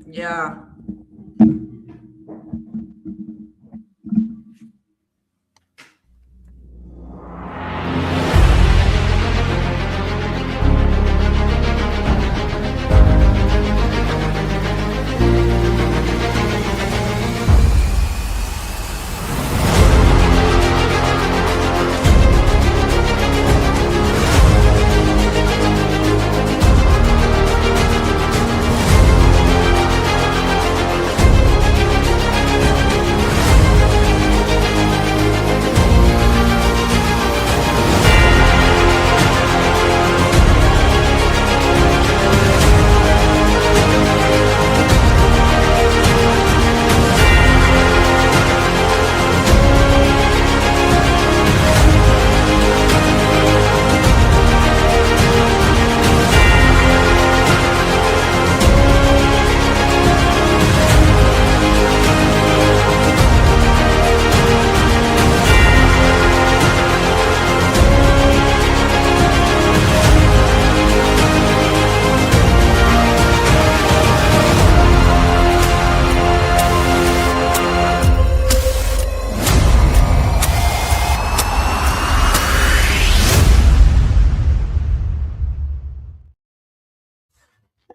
Yeah.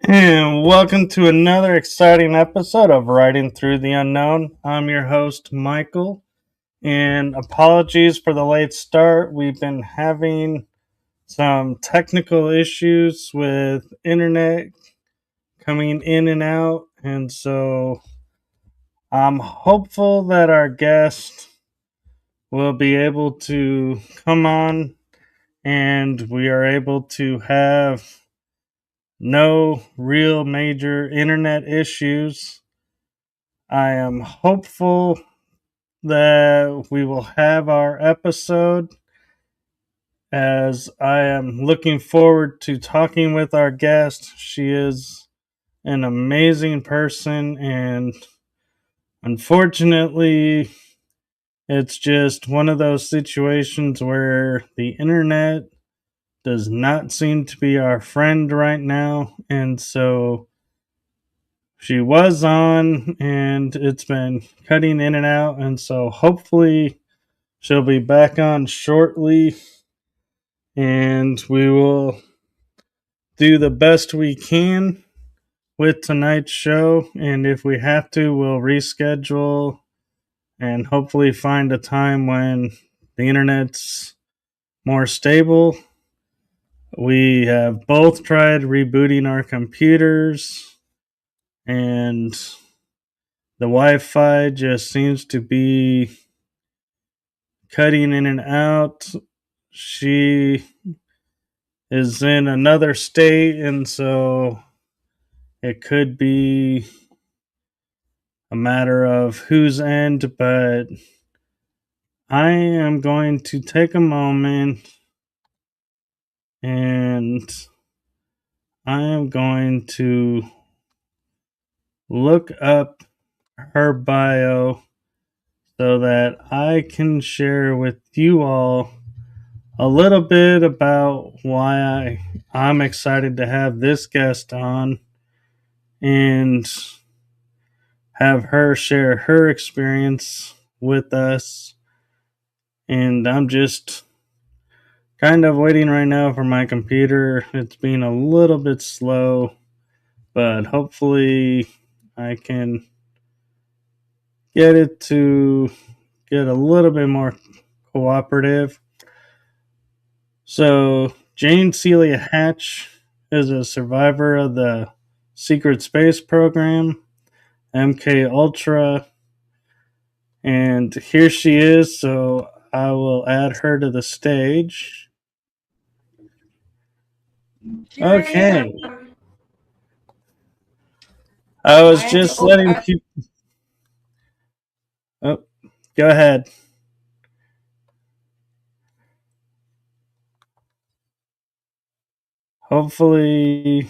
And welcome to another exciting episode of Riding Through the Unknown. I'm your host, Michael, and apologies for the late start. We've been having some technical issues with internet coming in and out, and so I'm hopeful that our guest will be able to come on and we are able to have no real major internet issues. I am hopeful that we will have our episode, as I am looking forward to talking with our guest. She is an amazing person, and unfortunately, it's just one of those situations where the internet does not seem to be our friend right now, and so she was on and it's been cutting in and out, and so hopefully she'll be back on shortly and we will do the best we can with tonight's show. And if we have to, we'll reschedule and hopefully find a time when the internet's more stable. We have both tried rebooting our computers, and the Wi-Fi just seems to be cutting in and out. She is in another state, and so it could be a matter of whose end, but I am going to take a moment and I am going to look up her bio so that I can share with you all a little bit about why I'm excited to have this guest on and have her share her experience with us. And I'm just kind of waiting right now for my computer. It's been a little bit slow, but hopefully I can get it to get a little bit more cooperative. So, Jane Celia Hatch is a survivor of the secret space program, MKUltra, and here she is. So, I will add her to the stage. Okay. I was just letting people. Oh, go ahead. Hopefully,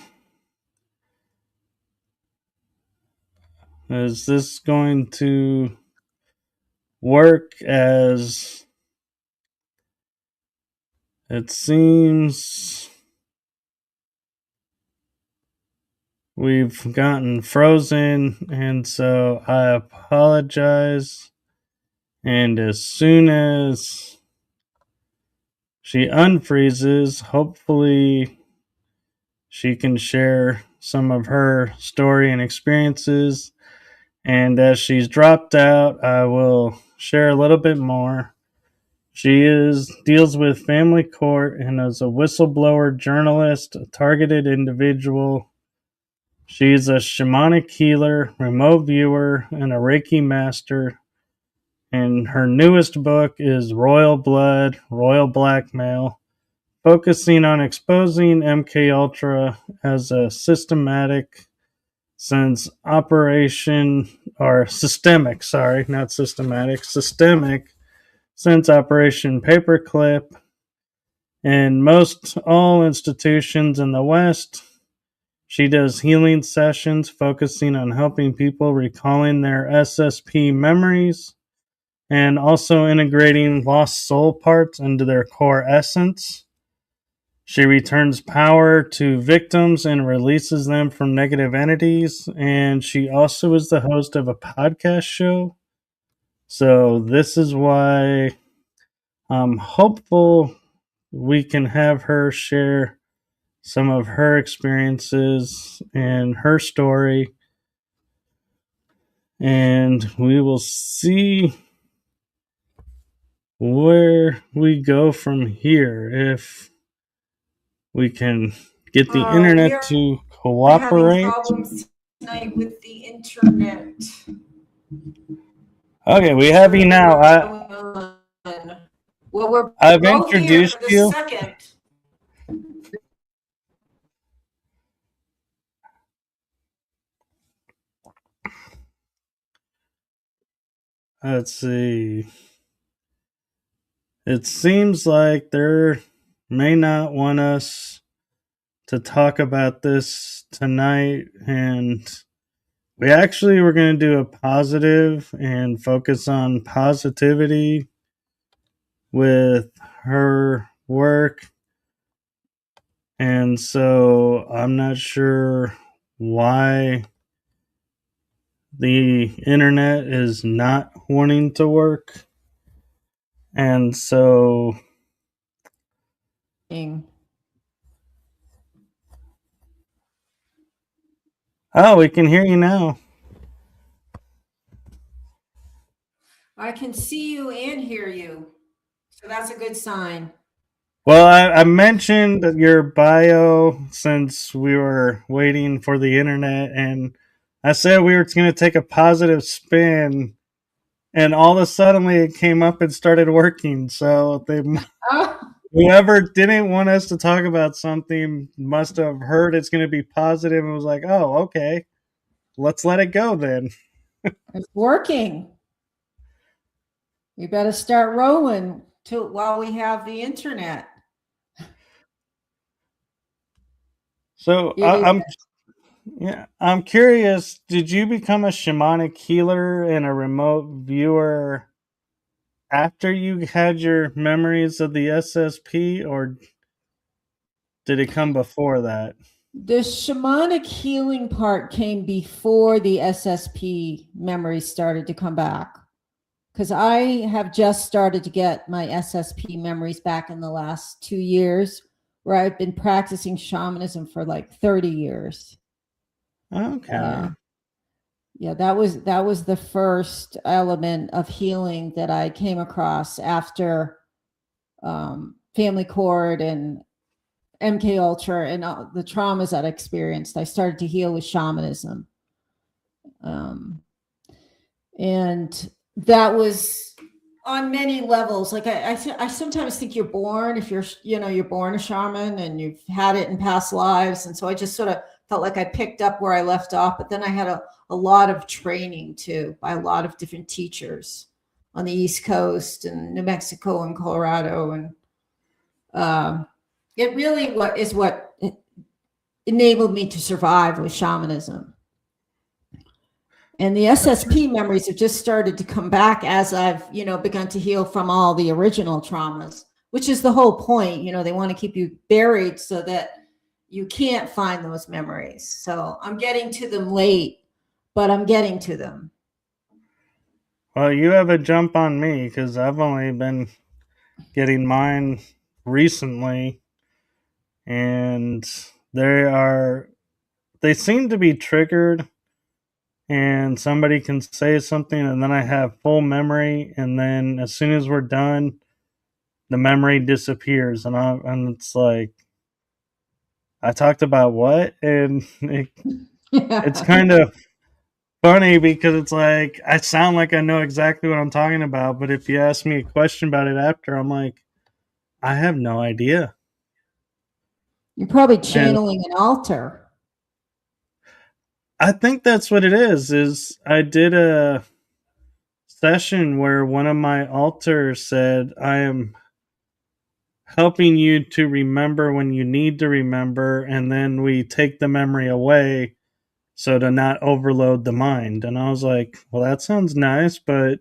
is this going to work as it seems? we've gotten frozen, and so I apologize. And as soon as she unfreezes, hopefully she can share some of her story and experiences. And as she's dropped out, I will share a little bit more. She deals with family court and is a whistleblower journalist, a targeted individual. She's a shamanic healer, remote viewer, and a Reiki Master. And her newest book is Royal Blood, Royal Blackmail, focusing on exposing MKUltra as a systematic since Operation, or systemic, sorry, not systematic, systemic since Operation Paperclip. In most all institutions in the West, she does healing sessions focusing on helping people recalling their SSP memories and also integrating lost soul parts into their core essence. She returns power to victims and releases them from negative entities. And she also is the host of a podcast show. So, this is why I'm hopeful we can have her share some of her experiences and her story. And we will see where we go from here if we can get the internet to cooperate. Having problems tonight with the internet. Okay, we have you now. I've introduced you. Second. Let's see. It seems like they may not want us to talk about this tonight, and we actually were going to do a positive and focus on positivity with her work. And so I'm not sure why the internet is not wanting to work. And so oh, we can hear you now. I can see you and hear you. So that's a good sign. Well, I mentioned your bio since we were waiting for the internet, and I said we were going to take a positive spin, and all of a sudden it came up and started working. So whoever didn't want us to talk about something must have heard it's going to be positive and was like, oh, okay, let's let it go then. It's working. We better start rolling while we have the internet. So I'm curious, did you become a shamanic healer and a remote viewer after you had your memories of the SSP, or did it come before that? The shamanic healing part came before the SSP memories started to come back, because I have just started to get my SSP memories back in the last 2 years, where I've been practicing shamanism for like 30 years. Okay. Yeah, that was the first element of healing that I came across after family court and MKUltra and the traumas that I experienced. I started to heal with shamanism. And that was on many levels. Like I sometimes think you're born, if you're born a shaman and you've had it in past lives. And so I just sort of felt like I picked up where I left off, but then I had a lot of training too by a lot of different teachers on the East Coast and New Mexico and Colorado. And it really is what enabled me to survive with shamanism. And the SSP memories have just started to come back as I've, begun to heal from all the original traumas, which is the whole point. They want to keep you buried so that, you can't find those memories. So I'm getting to them late, but I'm getting to them. Well, you have a jump on me because I've only been getting mine recently, and they seem to be triggered, and somebody can say something, and then I have full memory, and then as soon as we're done, the memory disappears, and it's like, I talked about what, and it's kind of funny because it's like I sound like I know exactly what I'm talking about, but if you ask me a question about it after, I'm like, I have no idea. You're probably And channeling an altar. I think that's what it is I did a session where one of my altars said, I am helping you to remember when you need to remember, and then we take the memory away so to not overload the mind. And I was like, well, that sounds nice, but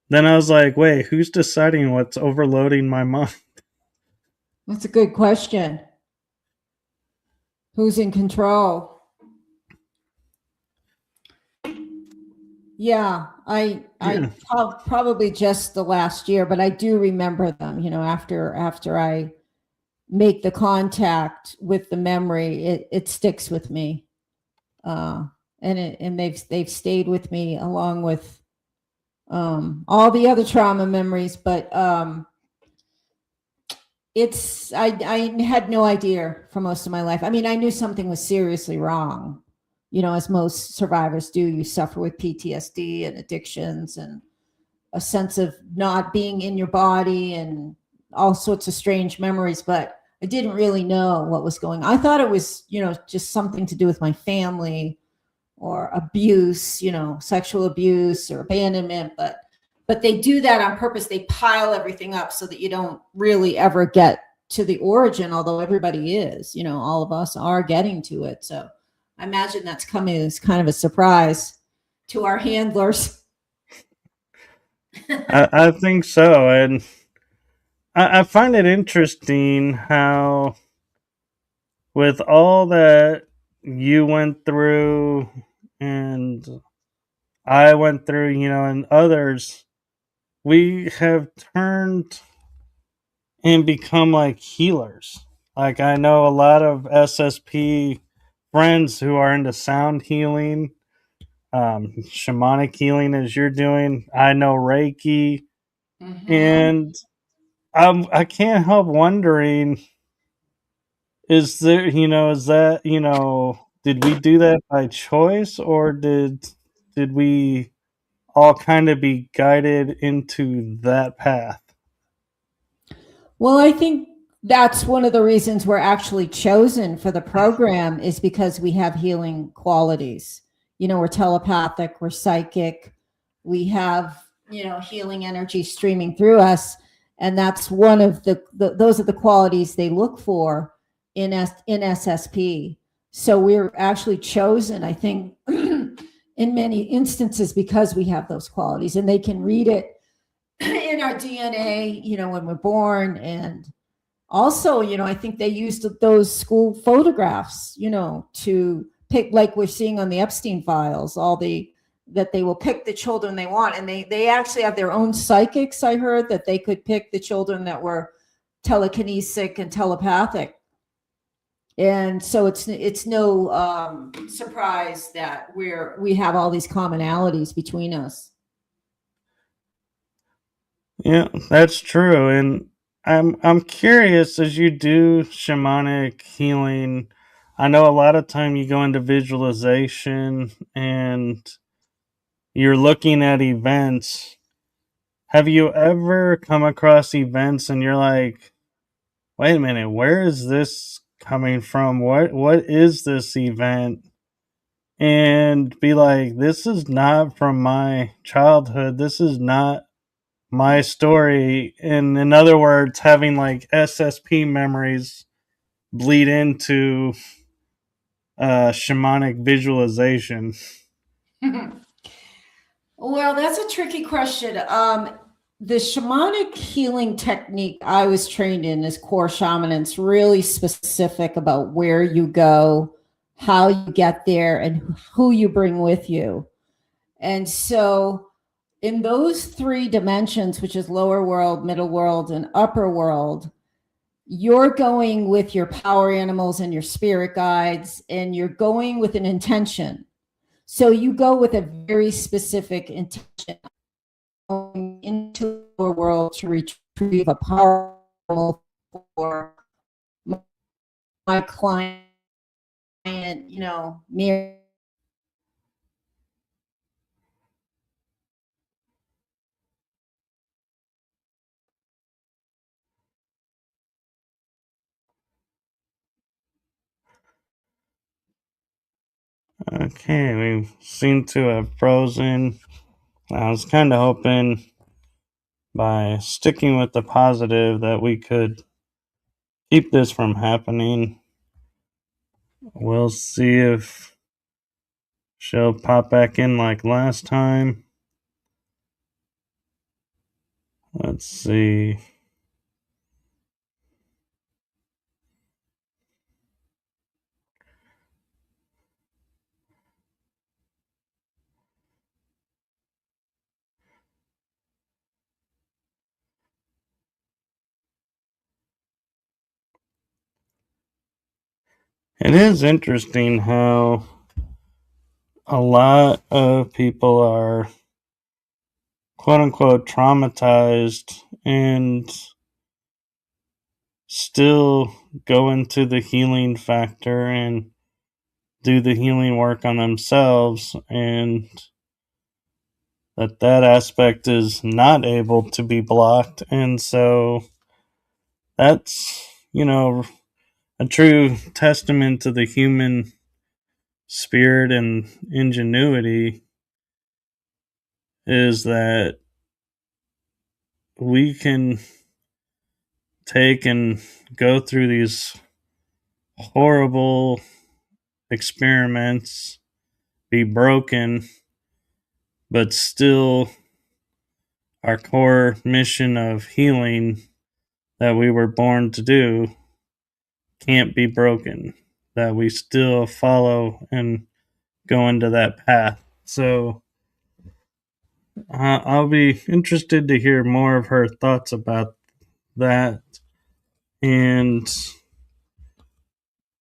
then I was like, wait, who's deciding what's overloading my mind? That's a good question. Who's in control? Yeah, I Yeah. probably just the last year, but I do remember them. After I make the contact with the memory, it sticks with me, and they've stayed with me along with all the other trauma memories. But I had no idea for most of my life. I mean, I knew something was seriously wrong. As most survivors do, you suffer with PTSD and addictions and a sense of not being in your body and all sorts of strange memories. But I didn't really know what was going on. I thought it was, just something to do with my family or abuse, sexual abuse or abandonment. But they do that on purpose. They pile everything up so that you don't really ever get to the origin, although everybody is, all of us are getting to it. So I imagine that's coming as kind of a surprise to our handlers. I think so. And I find it interesting how, with all that you went through and I went through, and others, we have turned and become like healers. Like, I know a lot of SSP friends who are into sound healing, shamanic healing, as you're doing. I know Reiki, Mm-hmm. and I can't help wondering, is there, is that, did we do that by choice, or did we all kind of be guided into that path? Well, I think that's one of the reasons we're actually chosen for the program is because we have healing qualities. We're telepathic, we're psychic, we have, healing energy streaming through us. And that's one of those are the qualities they look for in SSP. So we're actually chosen, I think, in many instances because we have those qualities and they can read it in our DNA, when we're born. And also, I think they used those school photographs, to pick, like we're seeing on the Epstein files, that they will pick the children they want. And they actually have their own psychics. I heard that they could pick the children that were telekinesic and telepathic. And so it's no surprise that we have all these commonalities between us. Yeah, that's true. And I'm curious, as you do shamanic healing, I know a lot of time you go into visualization and you're looking at events. Have you ever come across events and you're like, wait a minute, where is this coming from? What is this event? And be like, this is not from my childhood. This is not my story. And in other words, having like SSP memories bleed into shamanic visualization. Well, that's a tricky question. the shamanic healing technique I was trained in is core shaman. It's really specific about where you go, how you get there, and who you bring with you. And so in those three dimensions, which is lower world, middle world, and upper world, you're going with your power animals and your spirit guides, and you're going with an intention. So you go with a very specific intention going into the world to retrieve a power for my client, me. Okay, we seem to have frozen. I was kind of hoping by sticking with the positive that we could keep this from happening. We'll see if she'll pop back in like last time. Let's see. It is interesting how a lot of people are quote unquote traumatized and still go into the healing factor and do the healing work on themselves, and that aspect is not able to be blocked. And so that's, a true testament to the human spirit and ingenuity, is that we can take and go through these horrible experiments, be broken, but still our core mission of healing that we were born to do can't be broken, that we still follow and go into that path. So I'll be interested to hear more of her thoughts about that, and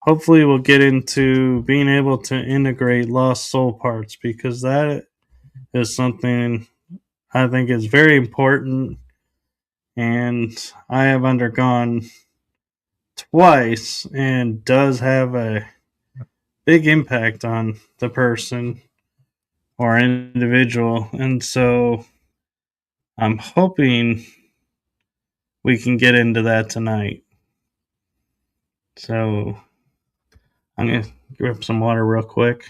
hopefully we'll get into being able to integrate lost soul parts, because that is something I think is very important, and I have undergone twice and does have a big impact on the person or individual. And so I'm hoping we can get into that tonight. So I'm going to grab some water real quick.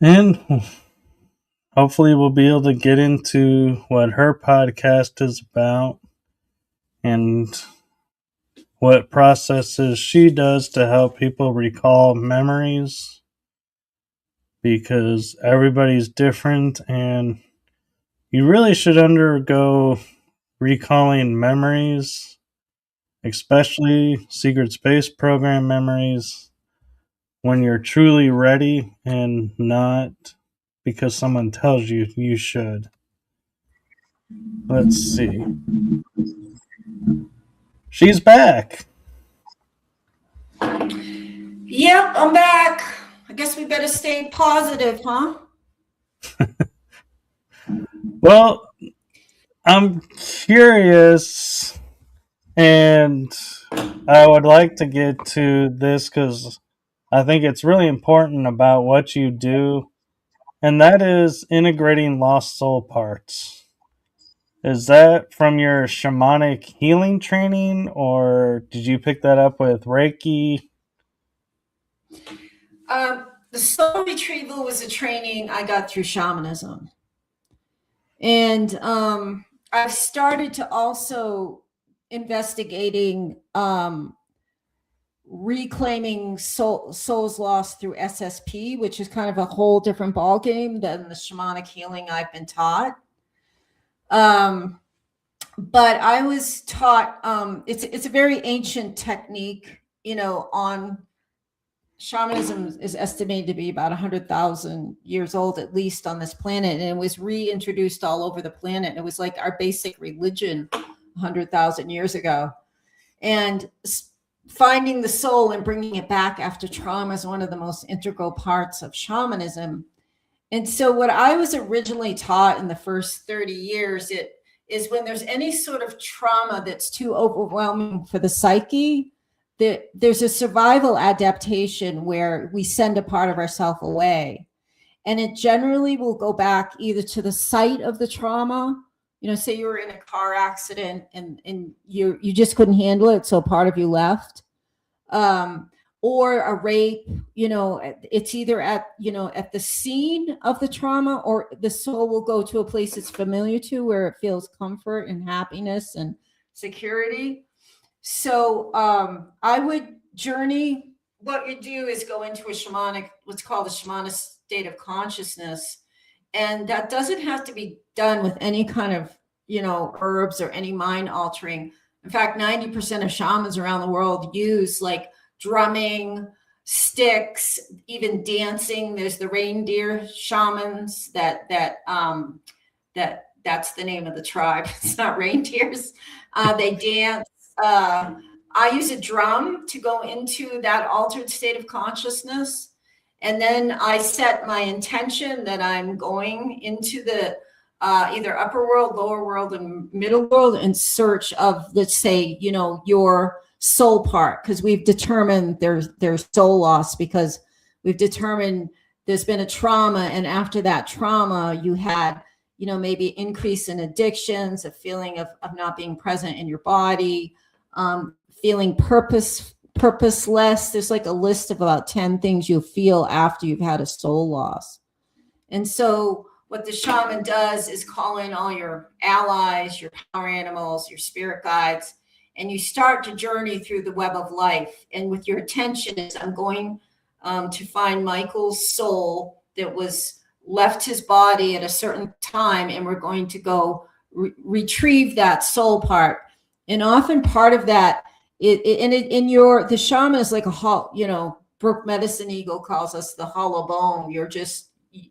And hopefully we'll be able to get into what her podcast is about and what processes she does to help people recall memories, because everybody's different and you really should undergo recalling memories, especially secret space program memories, when you're truly ready and not because someone tells you you should. Let's see. She's back. Yep, I'm back. I guess we better stay positive, huh? Well, I'm curious, and I would like to get to this because I think it's really important about what you do, and that is integrating lost soul parts. Is that from your shamanic healing training, or did you pick that up with Reiki? The soul retrieval was a training I got through shamanism. And I've started to also investigating reclaiming souls lost through SSP, which is kind of a whole different ballgame than the shamanic healing I've been taught. But I was taught, it's a very ancient technique, on shamanism is estimated to be about 100,000 years old, at least on this planet. And it was reintroduced all over the planet. And it was like our basic religion 100,000 years ago. And finding the soul and bringing it back after trauma is one of the most integral parts of shamanism. And so what I was originally taught in the first 30 years, it is when there's any sort of trauma that's too overwhelming for the psyche, there's a survival adaptation where we send a part of ourselves away. And it generally will go back either to the site of the trauma, say you were in a car accident and you just couldn't handle it, so part of you left, or a rape, it's either at the scene of the trauma, or the soul will go to a place it's familiar to where it feels comfort and happiness and security. So I would journey. What you do is go into a shamanic, what's called a shamanic state of consciousness. And that doesn't have to be done with any kind of, herbs or any mind altering. In fact, 90% of shamans around the world use like drumming, sticks, even dancing. There's the reindeer shamans that's the name of the tribe. It's not reindeers. They dance. I use a drum to go into that altered state of consciousness. And then I set my intention that I'm going into the either upper world, lower world, and middle world in search of, let's say, your soul part, because we've determined there's soul loss, because we've determined there's been a trauma. And after that trauma, you had, maybe increase in addictions, a feeling of not being present in your body, feeling purposeless. There's like a list of about 10 things you'll feel after you've had a soul loss. And so what the shaman does is call in all your allies, your power animals, your spirit guides, and you start to journey through the web of life. And with your attention is, I'm going to find Michael's soul that was left his body at a certain time, and we're going to go retrieve that soul part. And often part of that, the shaman is like a Brooke Medicine Eagle calls us the hollow bone. You're just,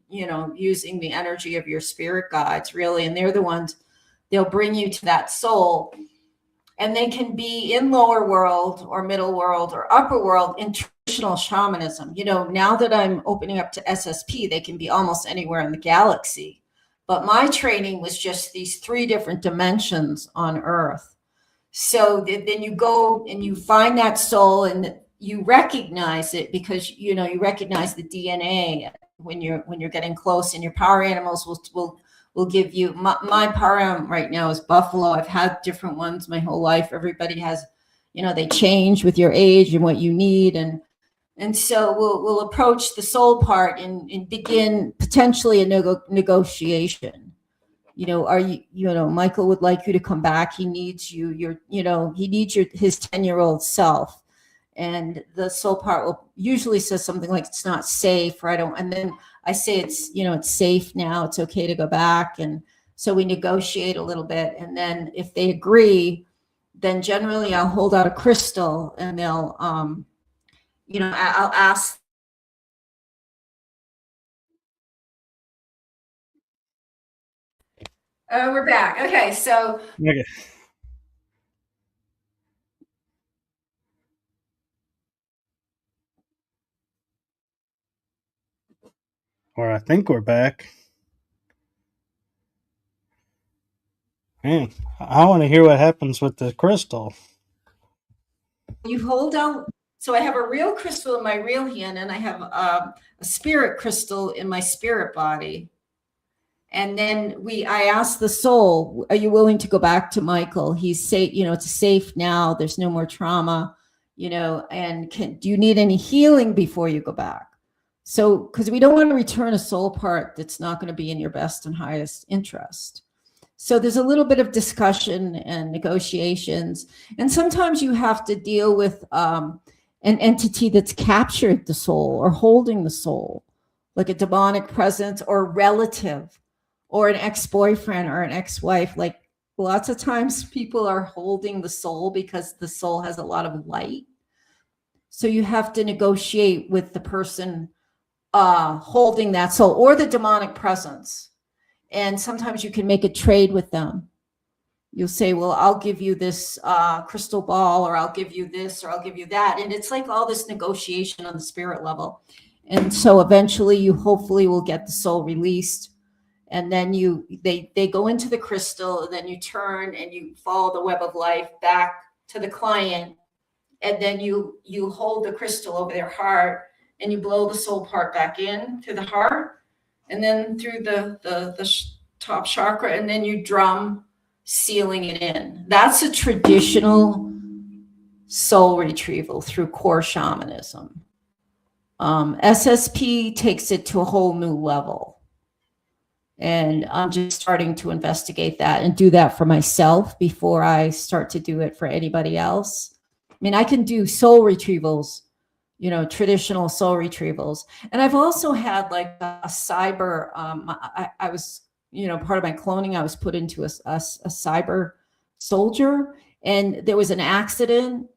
using the energy of your spirit guides, really. And they're the ones, they'll bring you to that soul. And they can be in lower world or middle world or upper world in traditional shamanism. Now that I'm opening up to SSP, they can be almost anywhere in the galaxy. But my training was just these 3 different dimensions on Earth. So then you go and you find that soul, and you recognize it, because you recognize the DNA when you're getting close, and your power animals will give you. My power animal right now is buffalo. I've had different ones my whole life. Everybody has, they change with your age and what you need, and so we'll approach the soul part and begin potentially a negotiation. Michael would like you to come back. He needs you. He needs his 10-year-old self. And the soul part will usually says something like, it's not safe, or and then I say it's safe now. It's okay to go back. And so we negotiate a little bit. And then if they agree, then generally I'll hold out a crystal, and they'll, I'll ask. We're back. Okay, so. Okay. Or I think we're back. Man, I want to hear what happens with the crystal. You hold out. So I have a real crystal in my real hand, and I have a spirit crystal in my spirit body. And then I asked the soul, are you willing to go back to Michael? He's safe, it's safe now. There's no more trauma, and do you need any healing before you go back? So, because we don't want to return a soul part that's not going to be in your best and highest interest. So there's a little bit of discussion and negotiations. And sometimes you have to deal with an entity that's captured the soul or holding the soul, like a demonic presence or relative or an ex-boyfriend or an ex-wife. Like lots of times people are holding the soul because the soul has a lot of light. So you have to negotiate with the person holding that soul or the demonic presence. And sometimes you can make a trade with them. You'll say, well, I'll give you this crystal ball, or I'll give you this, or I'll give you that. And it's like all this negotiation on the spirit level. And so eventually you hopefully will get the soul released. And then they go into the crystal, and then you turn and you follow the web of life back to the client. And then you hold the crystal over their heart, and you blow the soul part back in through the heart, and then through the top chakra, and then you drum, sealing it in. That's a traditional soul retrieval through core shamanism. SSP takes it to a whole new level. And I'm just starting to investigate that and do that for myself before I start to do it for anybody else. I mean, I can do soul retrievals, traditional soul retrievals. And I've also had like a cyber, I was, part of my cloning, I was put into a cyber soldier, and there was an accident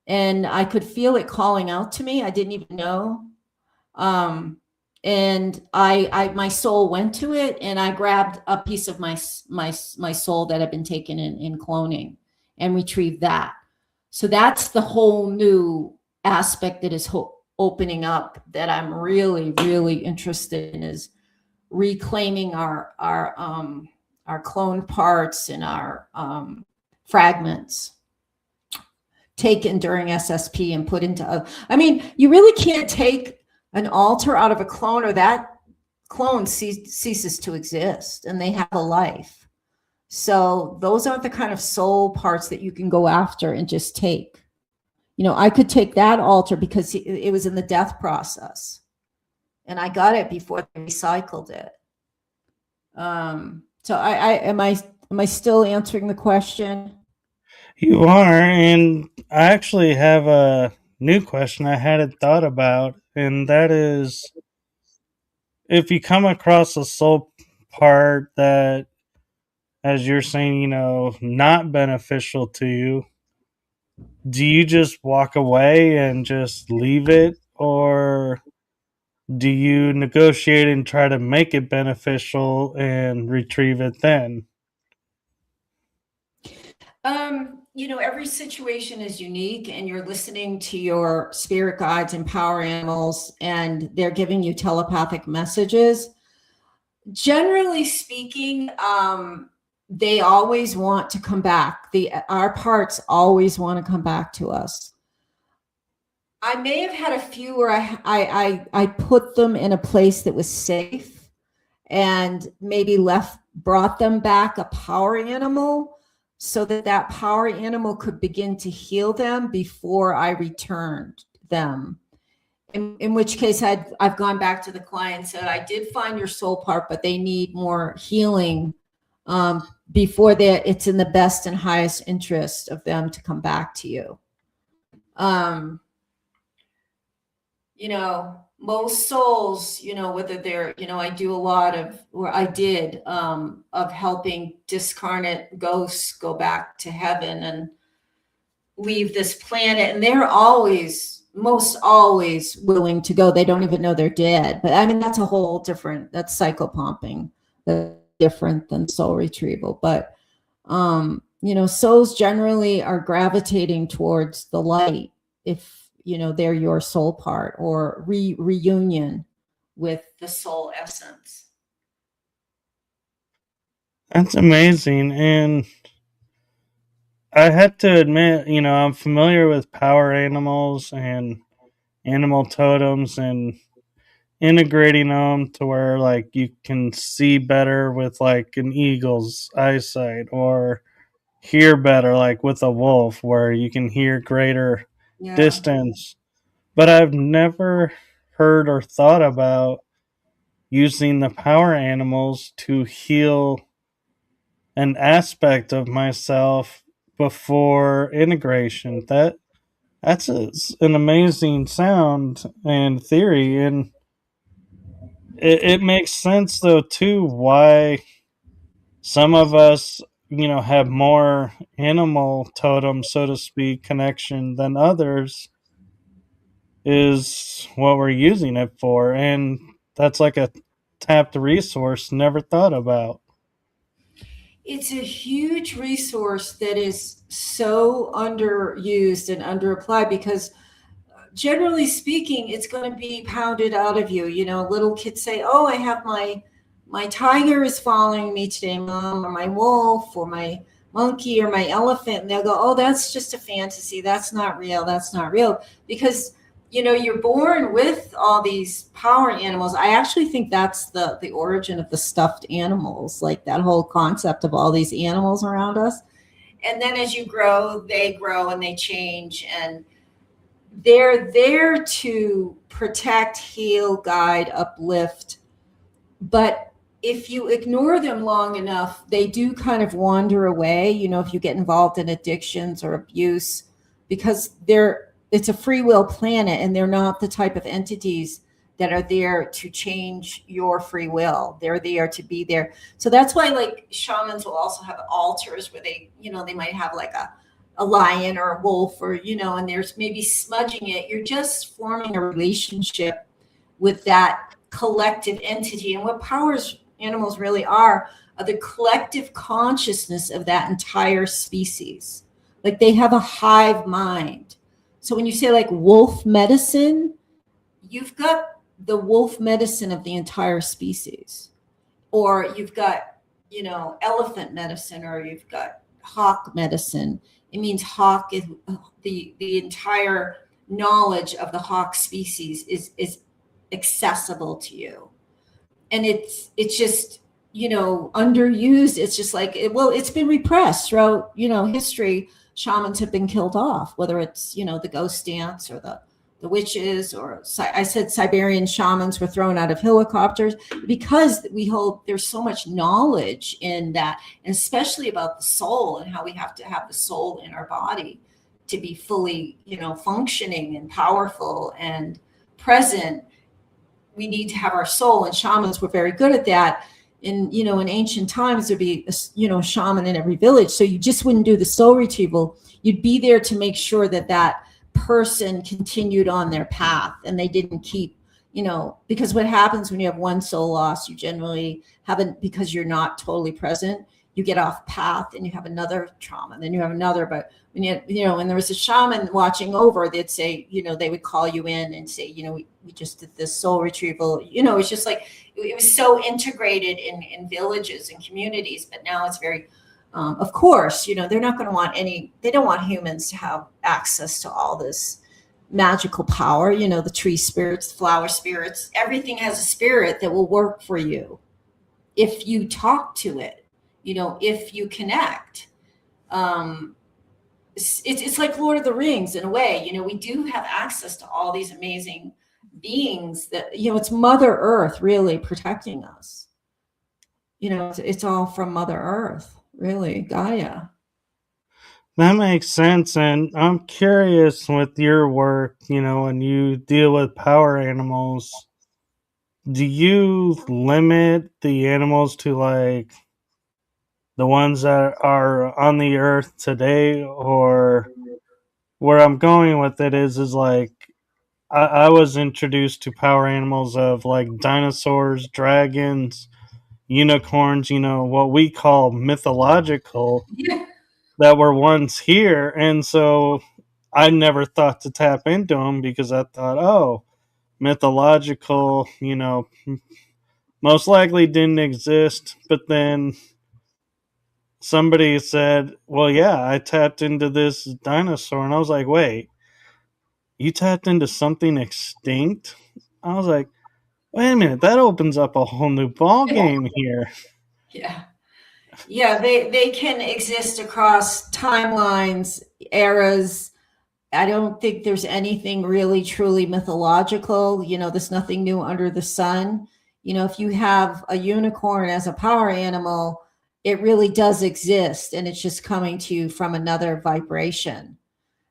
and I could feel it calling out to me. I didn't even know. And my soul went to it, and I grabbed a piece of my soul that had been taken in cloning and retrieved that. So that's the whole new aspect that is opening up that I'm really, really interested in, is reclaiming our cloned parts and our fragments taken during SSP and put into I mean, you really can't take an altar out of a clone, or that clone ceases to exist and they have a life. So those aren't the kind of soul parts that you can go after and just take. I could take that altar because it was in the death process, and I got it before they recycled it. So am I still answering the question? You are, and I actually have a new question I hadn't thought about, and that is, if you come across a soul part that, as you're saying, not beneficial to you, do you just walk away and just leave it, or do you negotiate and try to make it beneficial and retrieve it then? Every situation is unique, and you're listening to your spirit guides and power animals, and they're giving you telepathic messages. Generally speaking, they always want to come back. Our parts always want to come back to us. I may have had a few where I put them in a place that was safe, and maybe brought them back a power animal, so that power animal could begin to heal them before I returned them. In which case I've gone back to the client and said, I did find your soul part, but they need more healing before it's in the best and highest interest of them to come back to you. Most souls, whether they're, I do a lot of, or I did, of helping discarnate ghosts go back to heaven and leave this planet. And they're most always willing to go. They don't even know they're dead. But I mean, that's a whole different, that's psychopumping. That's different than soul retrieval. But, souls generally are gravitating towards the light if, they're your soul part, or reunion with the soul essence. That's amazing. And I had to admit, I'm familiar with power animals and animal totems and integrating them to where like you can see better with like an eagle's eyesight, or hear better like with a wolf where you can hear greater distance. But I've never heard or thought about using the power animals to heal an aspect of myself before integration. That's an amazing sound and theory, and it makes sense though too why some of us, have more animal totem, so to speak, connection than others is what we're using it for. And that's like a tapped resource never thought about. It's a huge resource that is so underused and underapplied because generally speaking, it's going to be pounded out of you. Little kids say, "Oh, I have my tiger is following me today, mom, or my wolf, or my monkey, or my elephant," and they'll go, "Oh, that's just a fantasy. That's not real. That's not real." Because you're born with all these power animals. I actually think that's the origin of the stuffed animals, like that whole concept of all these animals around us. And then as you grow and they change, and they're there to protect, heal, guide, uplift. But if you ignore them long enough, they do kind of wander away, if you get involved in addictions or abuse, because it's a free will planet, and they're not the type of entities that are there to change your free will. They're there to be there. So that's why, like, shamans will also have altars where they might have like a lion or a wolf, or and there's maybe smudging it. You're just forming a relationship with that collective entity. And what powers animals really are the collective consciousness of that entire species. Like, they have a hive mind. So when you say like wolf medicine, you've got the wolf medicine of the entire species, or you've got elephant medicine, or you've got hawk medicine. It means hawk is the entire knowledge of the hawk species is accessible to you. And it's just, underused. It's just like, it's been repressed throughout, history. Shamans have been killed off, whether it's, the ghost dance or the witches, or I said Siberian shamans were thrown out of helicopters, because we hold, there's so much knowledge in that, and especially about the soul and how we have to have the soul in our body to be fully, functioning and powerful and present. We need to have our soul, and shamans were very good at that. In ancient times, there'd be a shaman in every village. So you just wouldn't do the soul retrieval. You'd be there to make sure that person continued on their path, and they didn't keep, because what happens when you have one soul loss, you generally haven't, because you're not totally present, you get off path and you have another trauma, and then you have another. But when when there was a shaman watching over, they'd say, they would call you in and say, we just did this soul retrieval. It's just like, it was so integrated in villages and communities. But now it's very, of course, they're not going to want they don't want humans to have access to all this magical power, the tree spirits, flower spirits. Everything has a spirit that will work for you if you talk to it, if you connect. It's like Lord of the Rings in a way. We do have access to all these amazing beings that, it's Mother Earth really protecting us. It's all from Mother Earth, really, Gaia. That makes sense. And I'm curious with your work, when you deal with power animals, do you limit the animals to like the ones that are on the earth today? Or where I'm going with it is like, I was introduced to power animals of like dinosaurs, dragons, unicorns, what we call mythological, Yeah. that were once here. And so I never thought to tap into them, because I thought, oh, mythological, most likely didn't exist. But then somebody said, well, yeah, I tapped into this dinosaur. And I was like, wait, you tapped into something extinct? I was like, wait a minute, that opens up a whole new ball game here. Yeah. Yeah, they can exist across timelines, eras. I don't think there's anything really truly mythological. There's nothing new under the sun. If you have a unicorn as a power animal, it really does exist, and it's just coming to you from another vibration.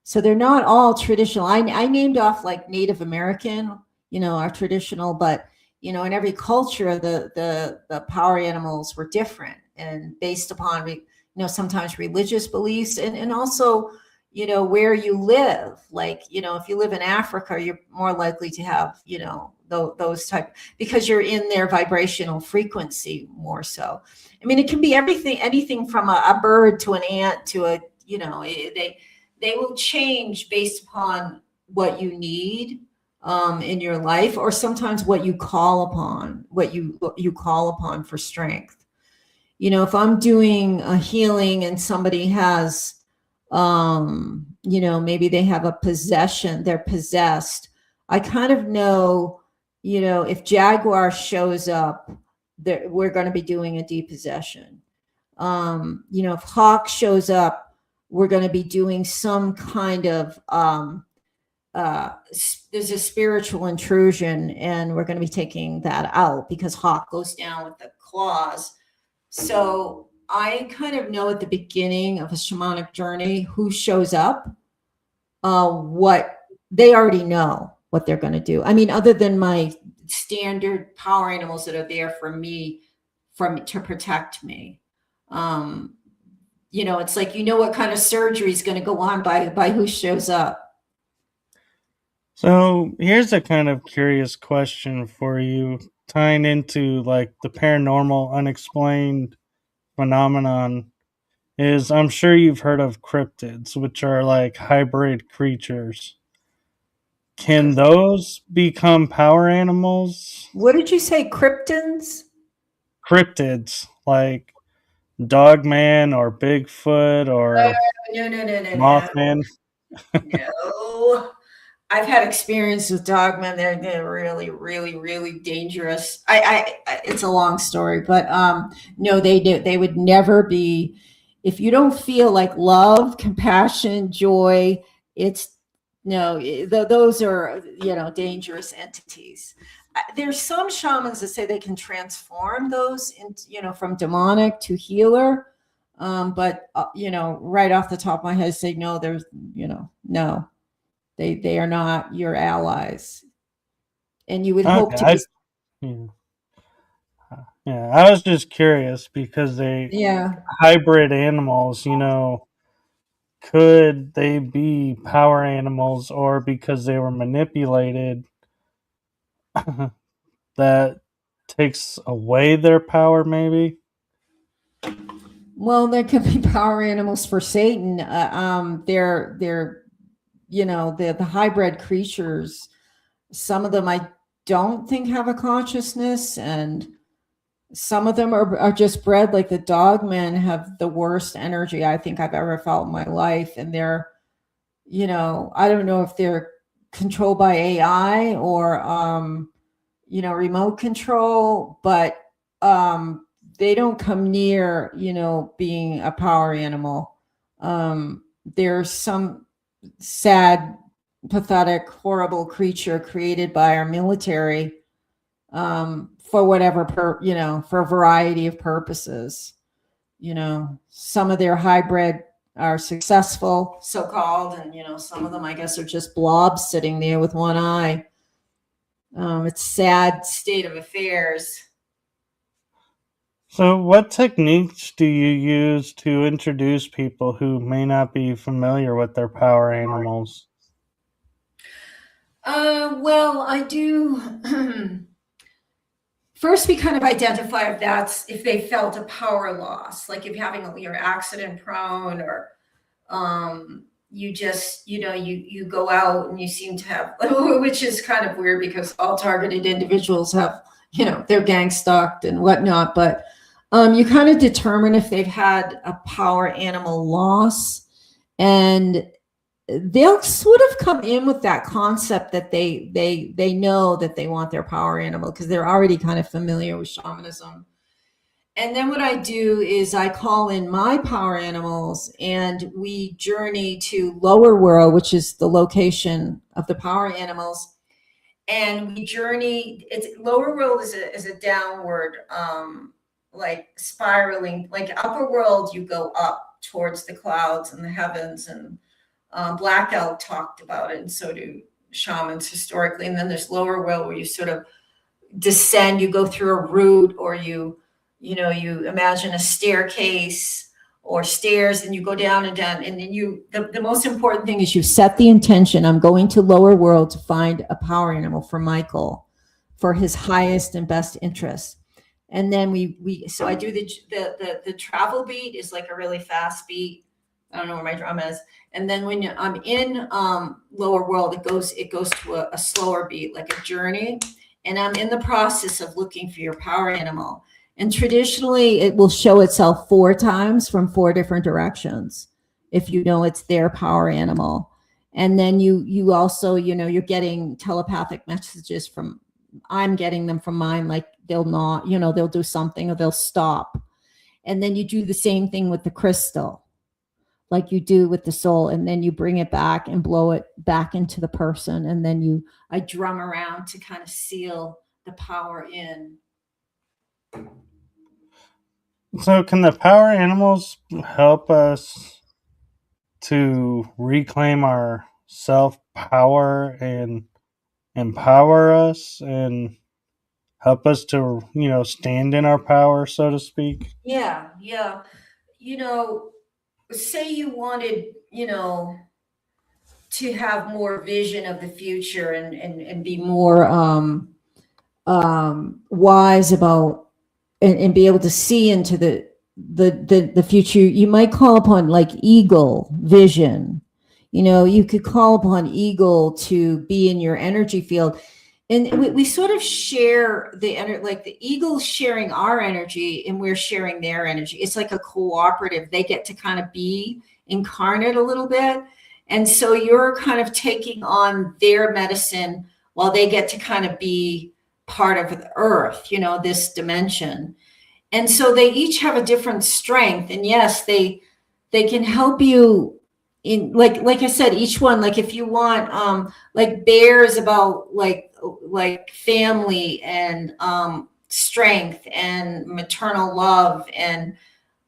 So they're not all traditional. I named off like Native American, our traditional, but in every culture, the power animals were different and based upon sometimes religious beliefs, and also where you live. Like if you live in Africa, you're more likely to have those type, because you're in their vibrational frequency more so. I mean, it can be anything from a bird to an ant to a they will change based upon what you need in your life, or sometimes what you call upon for strength. If I'm doing a healing and somebody has maybe they have a possession, they're possessed, I kind of know, if Jaguar shows up, we're going to be doing a depossession. If Hawk shows up, we're going to be doing some kind of there's a spiritual intrusion, and we're going to be taking that out because Hawk goes down with the claws. So I kind of know at the beginning of a shamanic journey who shows up, what they already know what they're going to do. I mean, other than my standard power animals that are there for me, to protect me. It's like, what kind of surgery is going to go on by who shows up. So here's a kind of curious question for you, tying into like the paranormal unexplained phenomenon. Is I'm sure you've heard of cryptids, which are like hybrid creatures. Can those become power animals? What did you say, cryptids? Cryptids, like Dogman or Bigfoot or No. Mothman. No. I've had experience with dogmen. They're really, really, really dangerous. It's a long story, but no, they would never be. If you don't feel like love, compassion, joy, those are dangerous entities. There's some shamans that say they can transform those into from demonic to healer, but right off the top of my head, I say no. There's no. They are not your allies, and you would hope to be. Yeah, I was just curious because hybrid animals, could they be power animals, or because they were manipulated, that takes away their power, maybe? Well, there could be power animals for Satan. They're the hybrid creatures. Some of them I don't think have a consciousness, and some of them are just bred. Like the dogmen have the worst energy I think I've ever felt in my life, and they're I don't know if they're controlled by AI or remote control, but they don't come near being a power animal. There's some sad, pathetic, horrible creature created by our military for whatever for a variety of purposes. Some of their hybrid are successful, so-called, and some of them I guess are just blobs sitting there with one eye. It's sad state of affairs. So what techniques do you use to introduce people who may not be familiar with their power animals? Well, I do. First, we kind of identify if they felt a power loss, like if you're accident prone, or you just you go out and you seem to have, which is kind of weird because all targeted individuals have they're gang stalked and whatnot, but you kind of determine if they've had a power animal loss, and they'll sort of come in with that concept that they know that they want their power animal because they're already kind of familiar with shamanism. And then what I do is I call in my power animals, and we journey to lower world, which is the location of the power animals. And we journey, lower world is a downward like spiraling, like upper world, you go up towards the clouds and the heavens, and Black Elk talked about it, and so do shamans historically. And then there's lower world where you sort of descend, you go through a route, or you imagine a staircase or stairs, and you go down and down, and then the most important thing is you set the intention. I'm going to lower world to find a power animal for Michael for his highest and best interest. And then so I do the travel beat is like a really fast beat. I don't know where my drum is. And then when I'm in lower world, it goes to a slower beat, like a journey. And I'm in the process of looking for your power animal. And traditionally, it will show itself 4 times from 4 different directions if you know it's their power animal. And then you also, you're getting telepathic messages from, I'm getting them from mine, like they'll not, they'll do something or they'll stop. And then you do the same thing with the crystal, like you do with the soul, and then you bring it back and blow it back into the person. And then I drum around to kind of seal the power in. So can the power animals help us to reclaim our self-power and empower us and help us to, stand in our power, so to speak? Yeah. Say you wanted, to have more vision of the future and be more wise about and be able to see into the future. You might call upon like eagle vision. You could call upon eagle to be in your energy field. And we sort of share the energy, like the eagle's sharing our energy and we're sharing their energy. It's like a cooperative. They get to kind of be incarnate a little bit. And so you're kind of taking on their medicine while they get to kind of be part of the earth, this dimension. And so they each have a different strength. And yes, they can help you in, like I said, each one, like if you want, like bear is about like family and strength and maternal love. And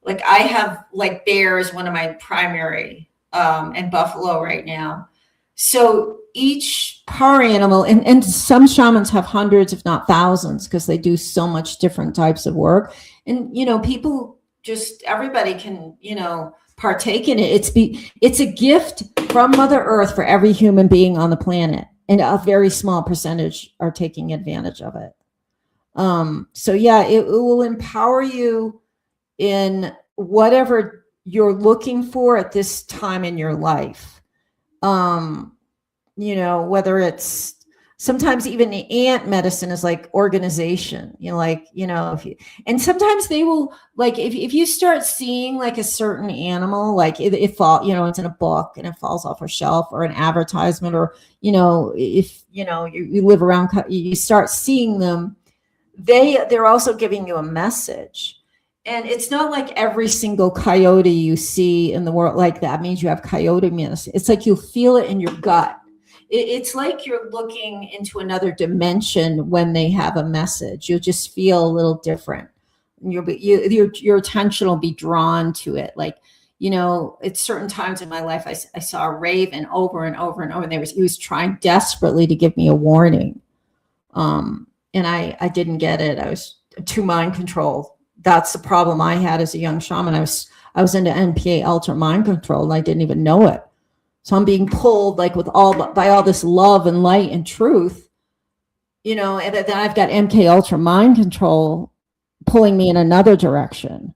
like I have like bear is one of my primary and buffalo right now. So each power animal, and some shamans have hundreds, if not thousands, because they do so much different types of work. And, people just, everybody can, partake in it. It's a gift from Mother Earth for every human being on the planet. And a very small percentage are taking advantage of it. So yeah, it will empower you in whatever you're looking for at this time in your life. Whether it's sometimes even the ant medicine is like organization, and sometimes they will, like, if you start seeing like a certain animal, like it fall, it's in a book and it falls off a shelf or an advertisement, or, if, you live around, you start seeing them, they're also giving you a message. And it's not like every single coyote you see in the world like that means you have coyote medicine. It's like you'll feel it in your gut. It's like you're looking into another dimension when they have a message. You'll just feel a little different. Your attention will be drawn to it. Like, at certain times in my life, I saw a raven over and over and over. And he was trying desperately to give me a warning. And I didn't get it. I was too mind controlled. That's the problem I had as a young shaman. I was into MKUltra mind control, and I didn't even know it. So I'm being pulled like by all this love and light and truth, and then I've got MKUltra mind control pulling me in another direction.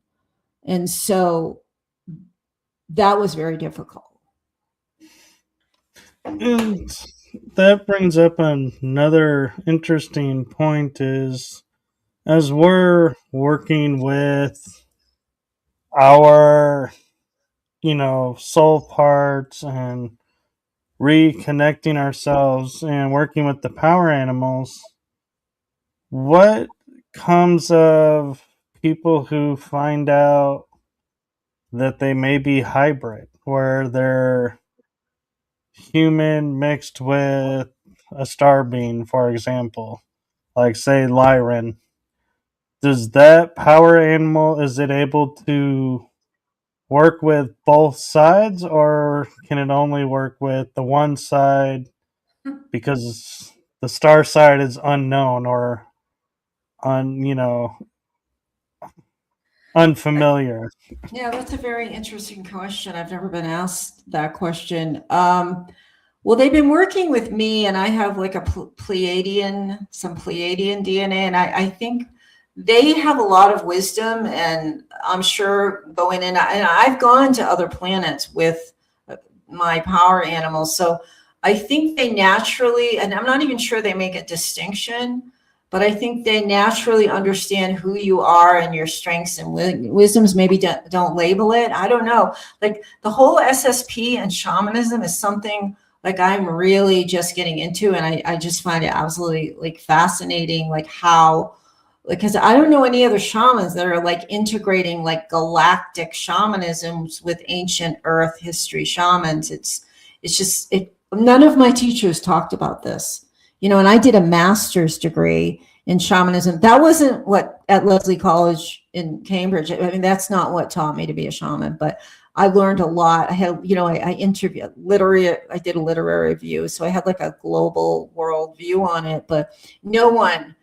And so that was very difficult. And that brings up another interesting point is, as we're working with our, soul parts and reconnecting ourselves and working with the power animals, what comes of people who find out that they may be hybrid, where they're human mixed with a star being, for example, like say Lyran? does that power animal, is it able to work with both sides, or can it only work with the one side because the star side is unknown or unfamiliar? Yeah, that's a very interesting question. I've never been asked that question. Well, they've been working with me, and I have like a Pleiadian, some Pleiadian DNA, and I think they have a lot of wisdom, and I'm sure going in, and I've gone to other planets with my power animals. So I think they naturally, and I'm not even sure they make a distinction, but I think they naturally understand who you are and your strengths and wisdoms. Maybe don't label it. I don't know. Like the whole SSP and shamanism is something like I'm really just getting into, and I just find it absolutely like fascinating, like how, because I don't know any other shamans that are like integrating like galactic shamanisms with ancient earth history shamans. It's just none of my teachers talked about this, and I did a master's degree in shamanism. That wasn't what at Lesley College in Cambridge. I mean, that's not what taught me to be a shaman, but I learned a lot. I had, I interviewed I did a literary review. So I had like a global world view on it, but no one,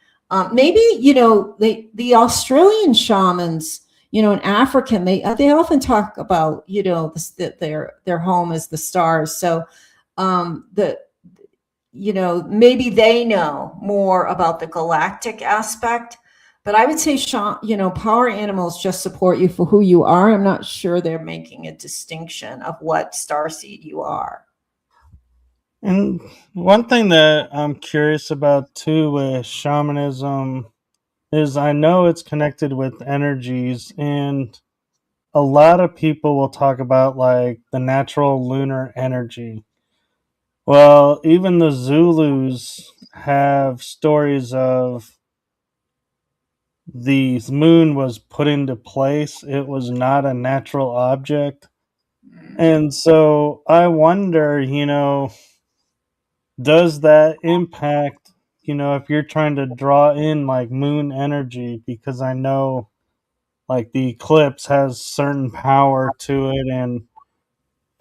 maybe, the Australian shamans, and African, they often talk about, their home is the stars. So maybe they know more about the galactic aspect, but I would say, power animals just support you for who you are. I'm not sure they're making a distinction of what starseed you are. And one thing that I'm curious about too with shamanism is I know it's connected with energies, and a lot of people will talk about like the natural lunar energy. Well, even the Zulus have stories of the moon was put into place. It was not a natural object. And so I wonder, does that impact, if you're trying to draw in like moon energy? Because I know like the eclipse has certain power to it, and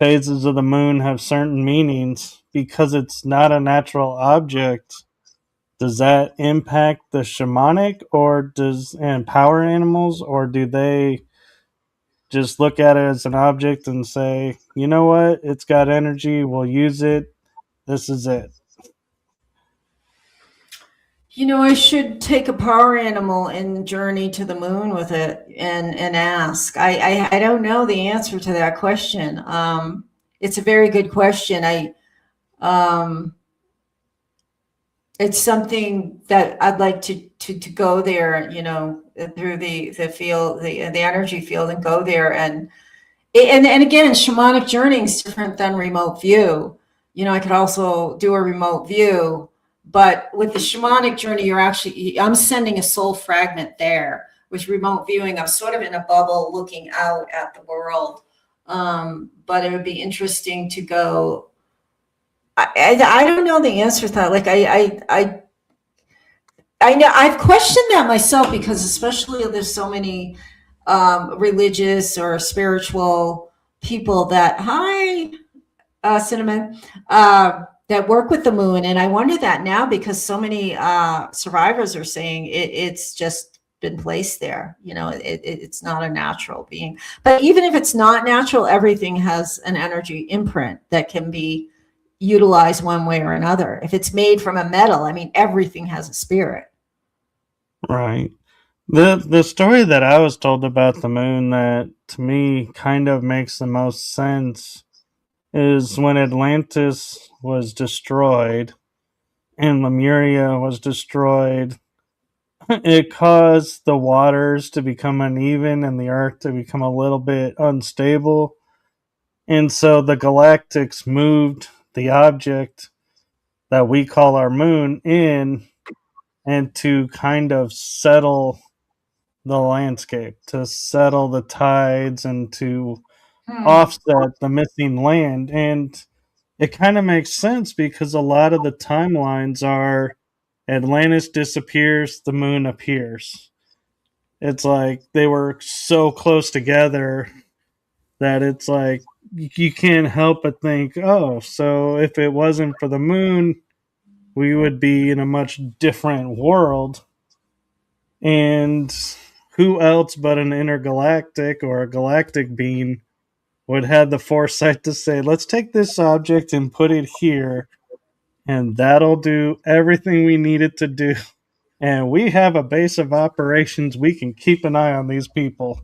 phases of the moon have certain meanings. Because it's not a natural object, does that impact the shamanic and power animals, or do they just look at it as an object and say, you know what, it's got energy, we'll use it, this is it? I should take a power animal and journey to the moon with it and ask. I don't know the answer to that question. It's a very good question. Um, it's something that I'd like to go there, through the field, the energy field, and go there. And again, shamanic journey is different than remote view. I could also do a remote view, but with the shamanic journey, I'm sending a soul fragment there. With remote viewing, I'm sort of in a bubble looking out at the world. But it would be interesting to go. I don't know the answer to that. Like I know I've questioned that myself, because especially there's so many religious or spiritual people that cinnamon that work with the moon, and I wonder that now, because so many survivors are saying it's just been placed there. It's not a natural being. But even if it's not natural, everything has an energy imprint that can be utilized one way or another. If it's made from a metal, I mean, everything has a spirit. Right. The story that I was told about the moon that to me kind of makes the most sense is when Atlantis was destroyed and Lemuria was destroyed. It caused the waters to become uneven and the earth to become a little bit unstable. And so the galactics moved the object that we call our moon in, and to kind of settle the landscape, to settle the tides, and to offset the missing land. And it kind of makes sense because a lot of the timelines are Atlantis disappears, the moon appears. it's like they were so close together that it's like you can't help but think, oh, so if it wasn't for the moon, we would be in a much different world. And who else but an intergalactic or a galactic being would have the foresight to say, let's take this object and put it here, and that'll do everything we need it to do. And we have a base of operations. We can keep an eye on these people.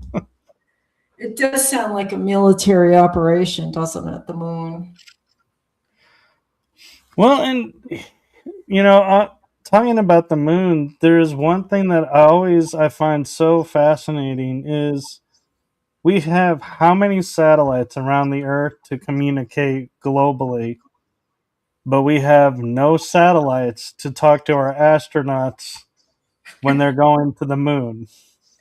It does sound like a military operation, doesn't it? The moon. Well, and talking about the moon, there is one thing that I find so fascinating is we have how many satellites around the Earth to communicate globally, but we have no satellites to talk to our astronauts when they're going to the moon.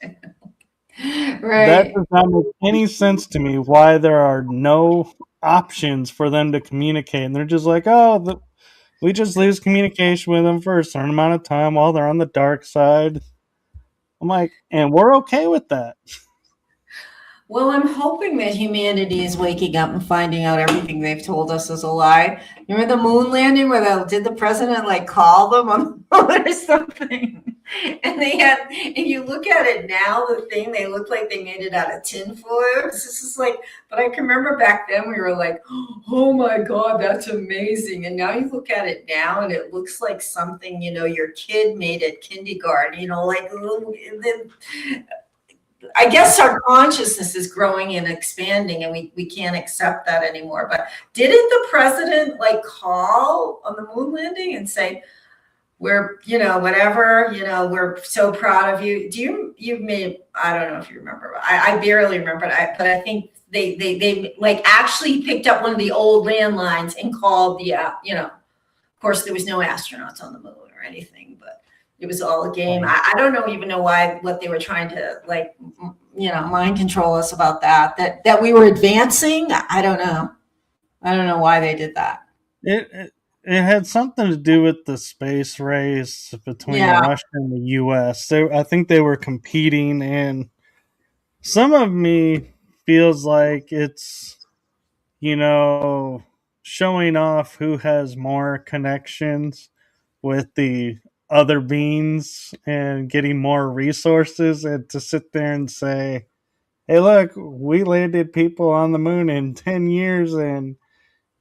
That Right. does not make any sense to me why there are no options for them to communicate. And they're just like, oh, we just lose communication with them for a certain amount of time while they're on the dark side. I'm like, and we're okay with that. Well, I'm hoping that humanity is waking up and finding out everything they've told us is a lie. Remember the moon landing where did the president like call them on the phone or something? And they had, if you look at it now, the thing, they look like they made it out of tinfoil. It's just like, but I can remember back then we were like, oh my God, that's amazing. And now you look at it now and it looks like something, your kid made at kindergarten, like, I guess our consciousness is growing and expanding and we can't accept that anymore. But didn't the president like call on the moon landing and say, we're, whatever, we're so proud of you. You may, I don't know if you remember, I barely remember it, but I think they like actually picked up one of the old landlines and called of course there was no astronauts on the moon or anything, but it was all a game. I don't even know what they were trying to like, mind control us about that we were advancing. I don't know why they did that. It had something to do with the space race between Russia and the U.S. I think they were competing, and some of me feels like it's, showing off who has more connections with the other beings and getting more resources, and to sit there and say, hey, look, we landed people on the moon in 10 years, and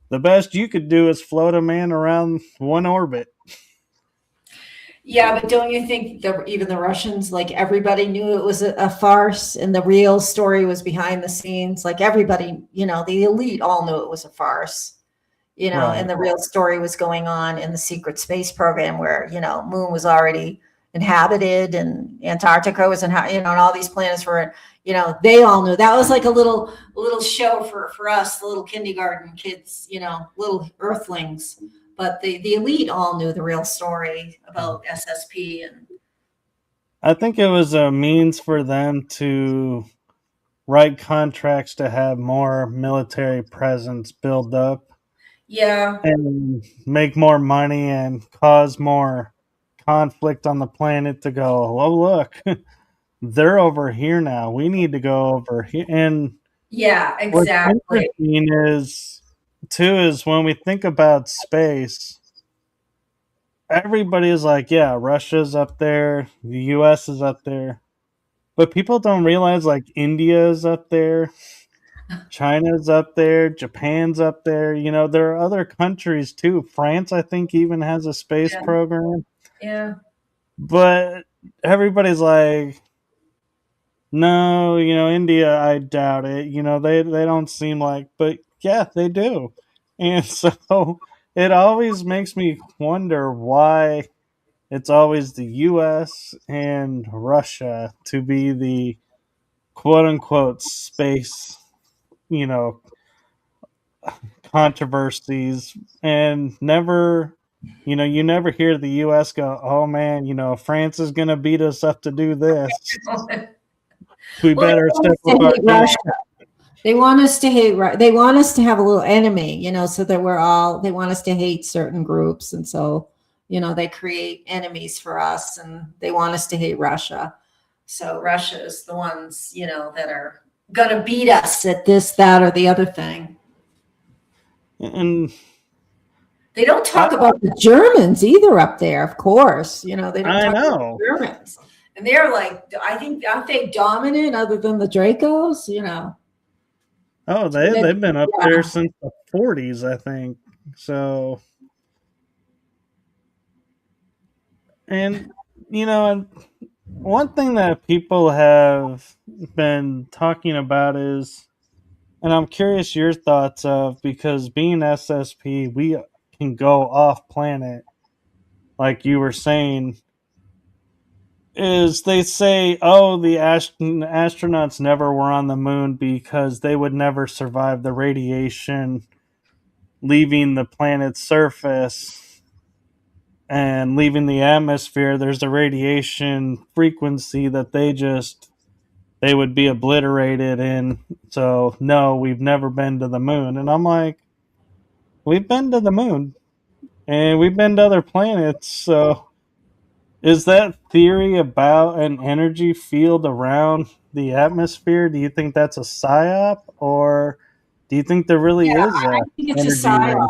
the best you could do is float a man around one orbit. Yeah, but don't you think even the Russians, like everybody knew it was a farce and the real story was behind the scenes? Like everybody, the elite all knew it was a farce, Right. and the real story was going on in the secret space program where, moon was already inhabited and Antarctica was and all these planets were, they all knew. That was like a little show for us, the little kindergarten kids, little earthlings. But the elite all knew the real story about SSP. And I think it was a means for them to write contracts to have more military presence build up. Yeah. And make more money and cause more conflict on the planet to go, oh, look, they're over here now. We need to go over here. And yeah, exactly. What's interesting is when we think about space, everybody is like, yeah, Russia's up there, the US is up there. But people don't realize like India is up there, China's up there, Japan's up there. There are other countries too. France, I think, even has a space program. Yeah. But everybody's like, no, India, I doubt it. They don't seem like, but yeah, they do. And so it always makes me wonder why it's always the US and Russia to be the quote unquote space, controversies, and never, you never hear the US go, oh man, France is going to beat us up to do this. We better step up our game. They want us to hate. They want us to have a little enemy, so that they want us to hate certain groups. And so, they create enemies for us and they want us to hate Russia. So Russia's the ones, that are going to beat us at this, that, or the other thing. And they don't talk about the Germans either up there, of course. They don't talk about the Germans. And they're like, I think, aren't they dominant other than the Dracos? Oh, they've been up there since the 40s, I think. So, and, one thing that people have been talking about is, and I'm curious your thoughts of, because being SSP, we can go off planet, like you were saying, is they say, oh, the astronauts never were on the moon because they would never survive the radiation leaving the planet's surface and leaving the atmosphere. There's a radiation frequency that they would be obliterated in. So no, we've never been to the moon. And I'm like, we've been to the moon and we've been to other planets. So is that theory about an energy field around the atmosphere, do you think that's a psyop, or do you think there really is I think it's a psyop.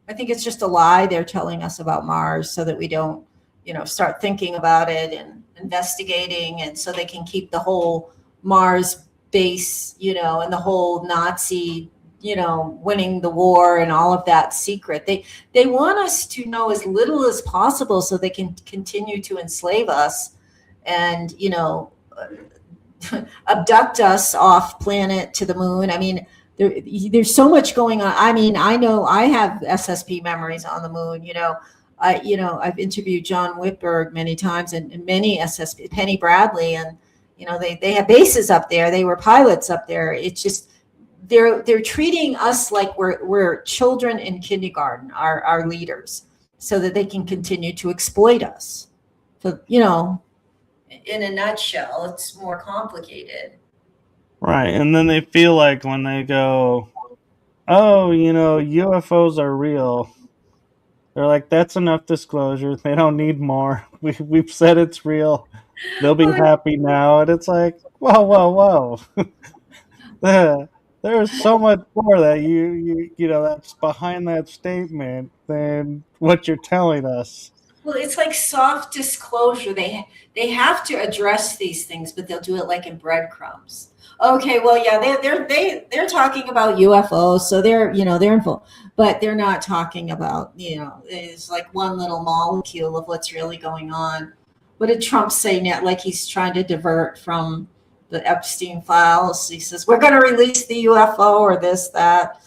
I think it's just a lie they're telling us about Mars so that we don't, start thinking about it and investigating, and so they can keep the whole Mars base, and the whole Nazi, winning the war and all of that secret. They want us to know as little as possible so they can continue to enslave us and, abduct us off planet to the moon. I mean, there's so much going on. I mean, I know I have SSP memories on the moon. I've interviewed John Whitberg many times and many SSP, Penny Bradley, and they have bases up there. They were pilots up there. It's just they're treating us like we're children in kindergarten, our leaders, so that they can continue to exploit us. So in a nutshell, it's more complicated. Right. And then they feel like when they go, oh, UFOs are real, they're like, that's enough disclosure. They don't need more. We've said it's real. They'll be happy now. And it's like, whoa. There's so much more that that's behind that statement than what you're telling us. Well, it's like soft disclosure. They have to address these things, but they'll do it like in breadcrumbs. Okay, well, yeah, they're talking about UFOs, so they're in full, but they're not talking about it's like one little molecule of what's really going on. What did Trump say now? Like he's trying to divert from the Epstein files. He says we're going to release the UFO or this, that.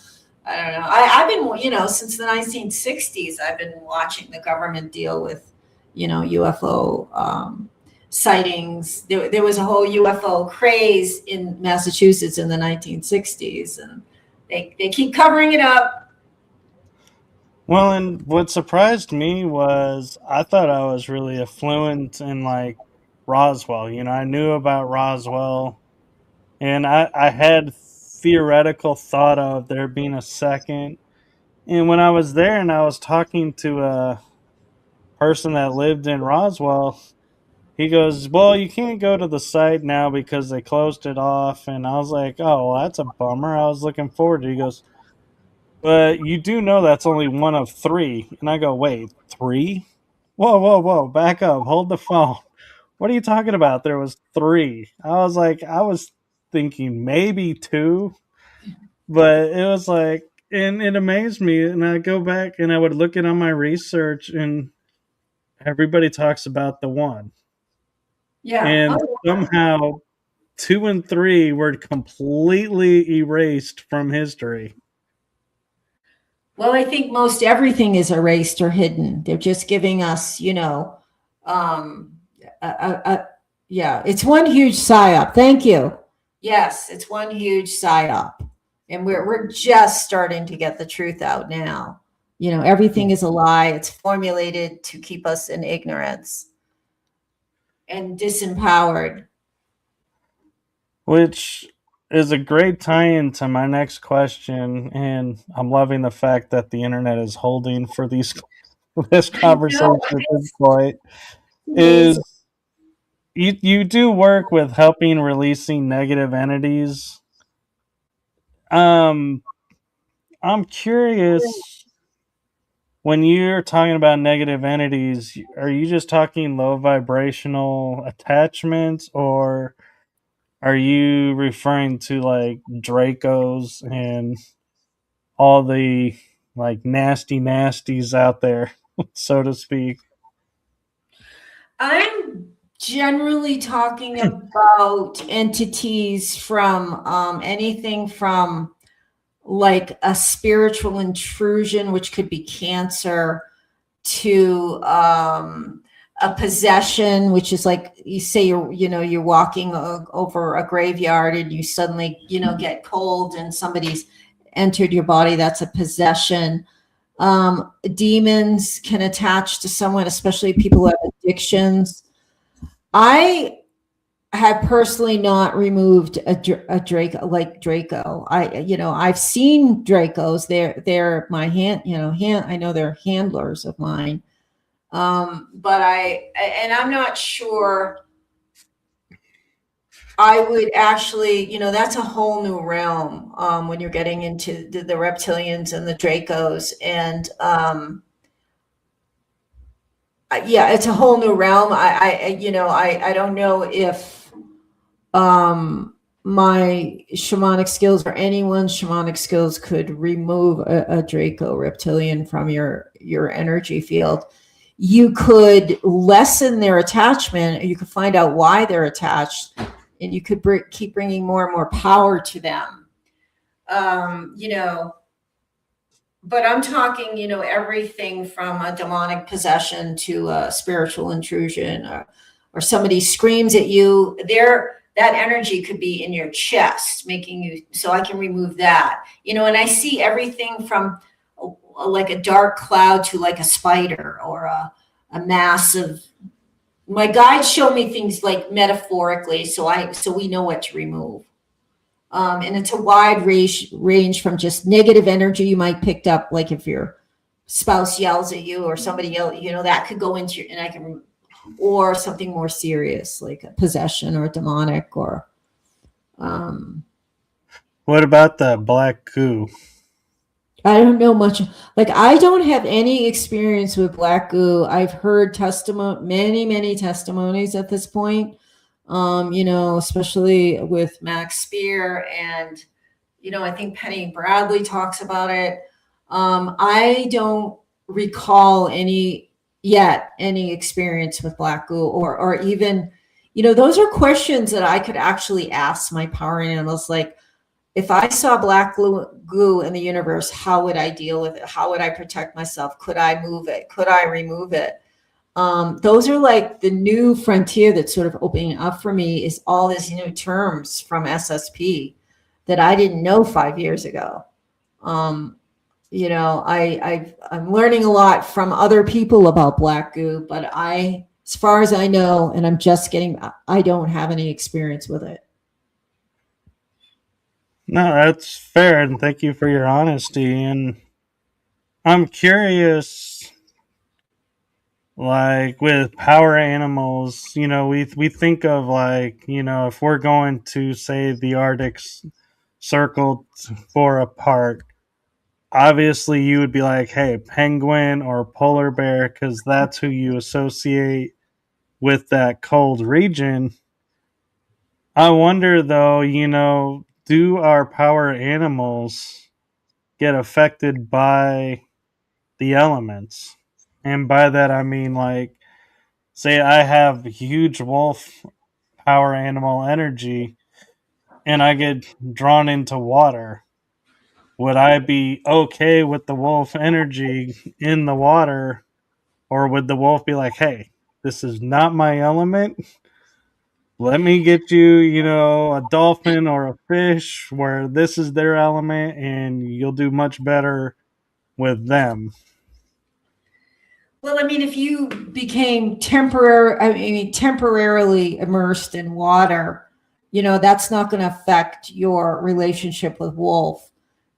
I don't know. I've been, since the 1960s, I've been watching the government deal with, UFO sightings. There was a whole UFO craze in Massachusetts in the 1960s, and they keep covering it up. Well, and what surprised me was I thought I was really affluent in like Roswell. I knew about Roswell, and I had theoretical thought of there being a second. And when I was there and I was talking to a person that lived in Roswell, he goes, well, you can't go to the site now because they closed it off. And I was like, oh, well, that's a bummer. I was looking forward to it. He goes, but you do know that's only one of three. And I go, wait, three? Whoa, back up. Hold the phone. What are you talking about? There was three. I was thinking maybe two, but it was like, and it amazed me. And I go back and I would look at on my research, and everybody talks about the one. Yeah. And somehow 2 and 3 were completely erased from history. Well, I think most everything is erased or hidden. They're just giving us, yeah, it's one huge psyop. Thank you. Yes, it's one huge psyop. And we're just starting to get the truth out now. Everything is a lie. It's formulated to keep us in ignorance and disempowered. Which is a great tie-in to my next question, and I'm loving the fact that the internet is holding for this conversation at this point. Is you do work with helping releasing negative entities. Um, I'm curious, when you're talking about negative entities, are you just talking low vibrational attachments, or are you referring to like Dracos and all the like nasty nasties out there, so to speak? I'm generally talking about entities from anything from like a spiritual intrusion, which could be cancer, to a possession, which is like you say you're walking over a graveyard and you suddenly get cold and somebody's entered your body. That's a possession. Demons can attach to someone, especially people who have addictions. I have personally not removed a Draco like Draco. I've seen Dracos. They're my hand. I know they're handlers of mine. But I'm not sure I would actually, that's a whole new realm when you're getting into the reptilians and the Dracos. And yeah, it's a whole new realm. I don't know if my shamanic skills or anyone's shamanic skills could remove a Draco reptilian from your energy field. You could lessen their attachment. You could find out why they're attached, and you could keep bringing more and more power to them. But I'm talking, everything from a demonic possession to a spiritual intrusion, or somebody screams at you. That energy could be in your chest, making you, so I can remove that. And I see everything from like a dark cloud to like a spider or a massive. My guides show me things like metaphorically, so we know what to remove. And it's a wide range from just negative energy you might picked up, like if your spouse yells at you or somebody yells, that could go into and I can, or something more serious like a possession or demonic or. What about the black goo? I don't know much. Like I don't have any experience with black goo. I've heard many testimonies at this point. Especially with Max Spear and, I think Penny Bradley talks about it. I don't recall any experience with black goo or even, those are questions that I could actually ask my power animals. Like if I saw black goo in the universe, how would I deal with it? How would I protect myself? Could I move it? Could I remove it? Those are like the new frontier that's sort of opening up for me, is all these new terms from SSP that I didn't know 5 years ago. I'm learning a lot from other people about black goo, but as far as I know, and I don't have any experience with it. No, that's fair, and thank you for your honesty. And I'm curious, like with power animals, we think of like, if we're going to say the Arctic Circle for a park, obviously you would be like, hey, penguin or polar bear, because that's who you associate with that cold region. I wonder though, do our power animals get affected by the elements? And by that I mean, like, say I have huge wolf power animal energy and I get drawn into water. Would I be okay with the wolf energy in the water? Or would the wolf be like, hey, this is not my element? Let me get you, a dolphin or a fish where this is their element and you'll do much better with them. Well, I mean, if you became temporarily immersed in water, that's not going to affect your relationship with wolf.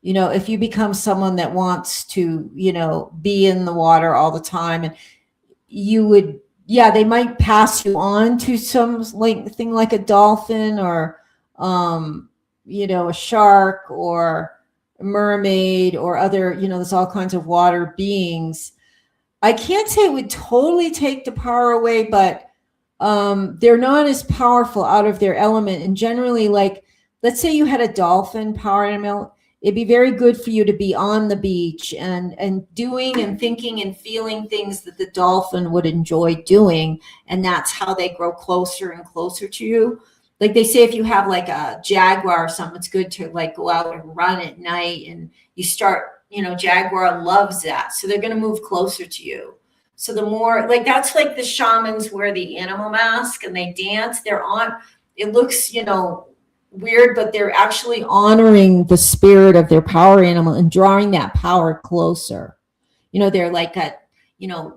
If you become someone that wants to, be in the water all the time, and you would yeah, they might pass you on to some like thing like a dolphin or, a shark or a mermaid or other, there's all kinds of water beings. I can't say it would totally take the power away, but they're not as powerful out of their element. And generally, like, let's say you had a dolphin power animal, it'd be very good for you to be on the beach and doing and thinking and feeling things that the dolphin would enjoy doing. And that's how they grow closer and closer to you. Like they say, if you have like a jaguar or something, it's good to like go out and run at night and you start, jaguar loves that. So they're going to move closer to you. So the more, like, that's like the shamans wear the animal mask and they dance. They're on, it looks, weird, but they're actually honoring the spirit of their power animal and drawing that power closer. They're like a,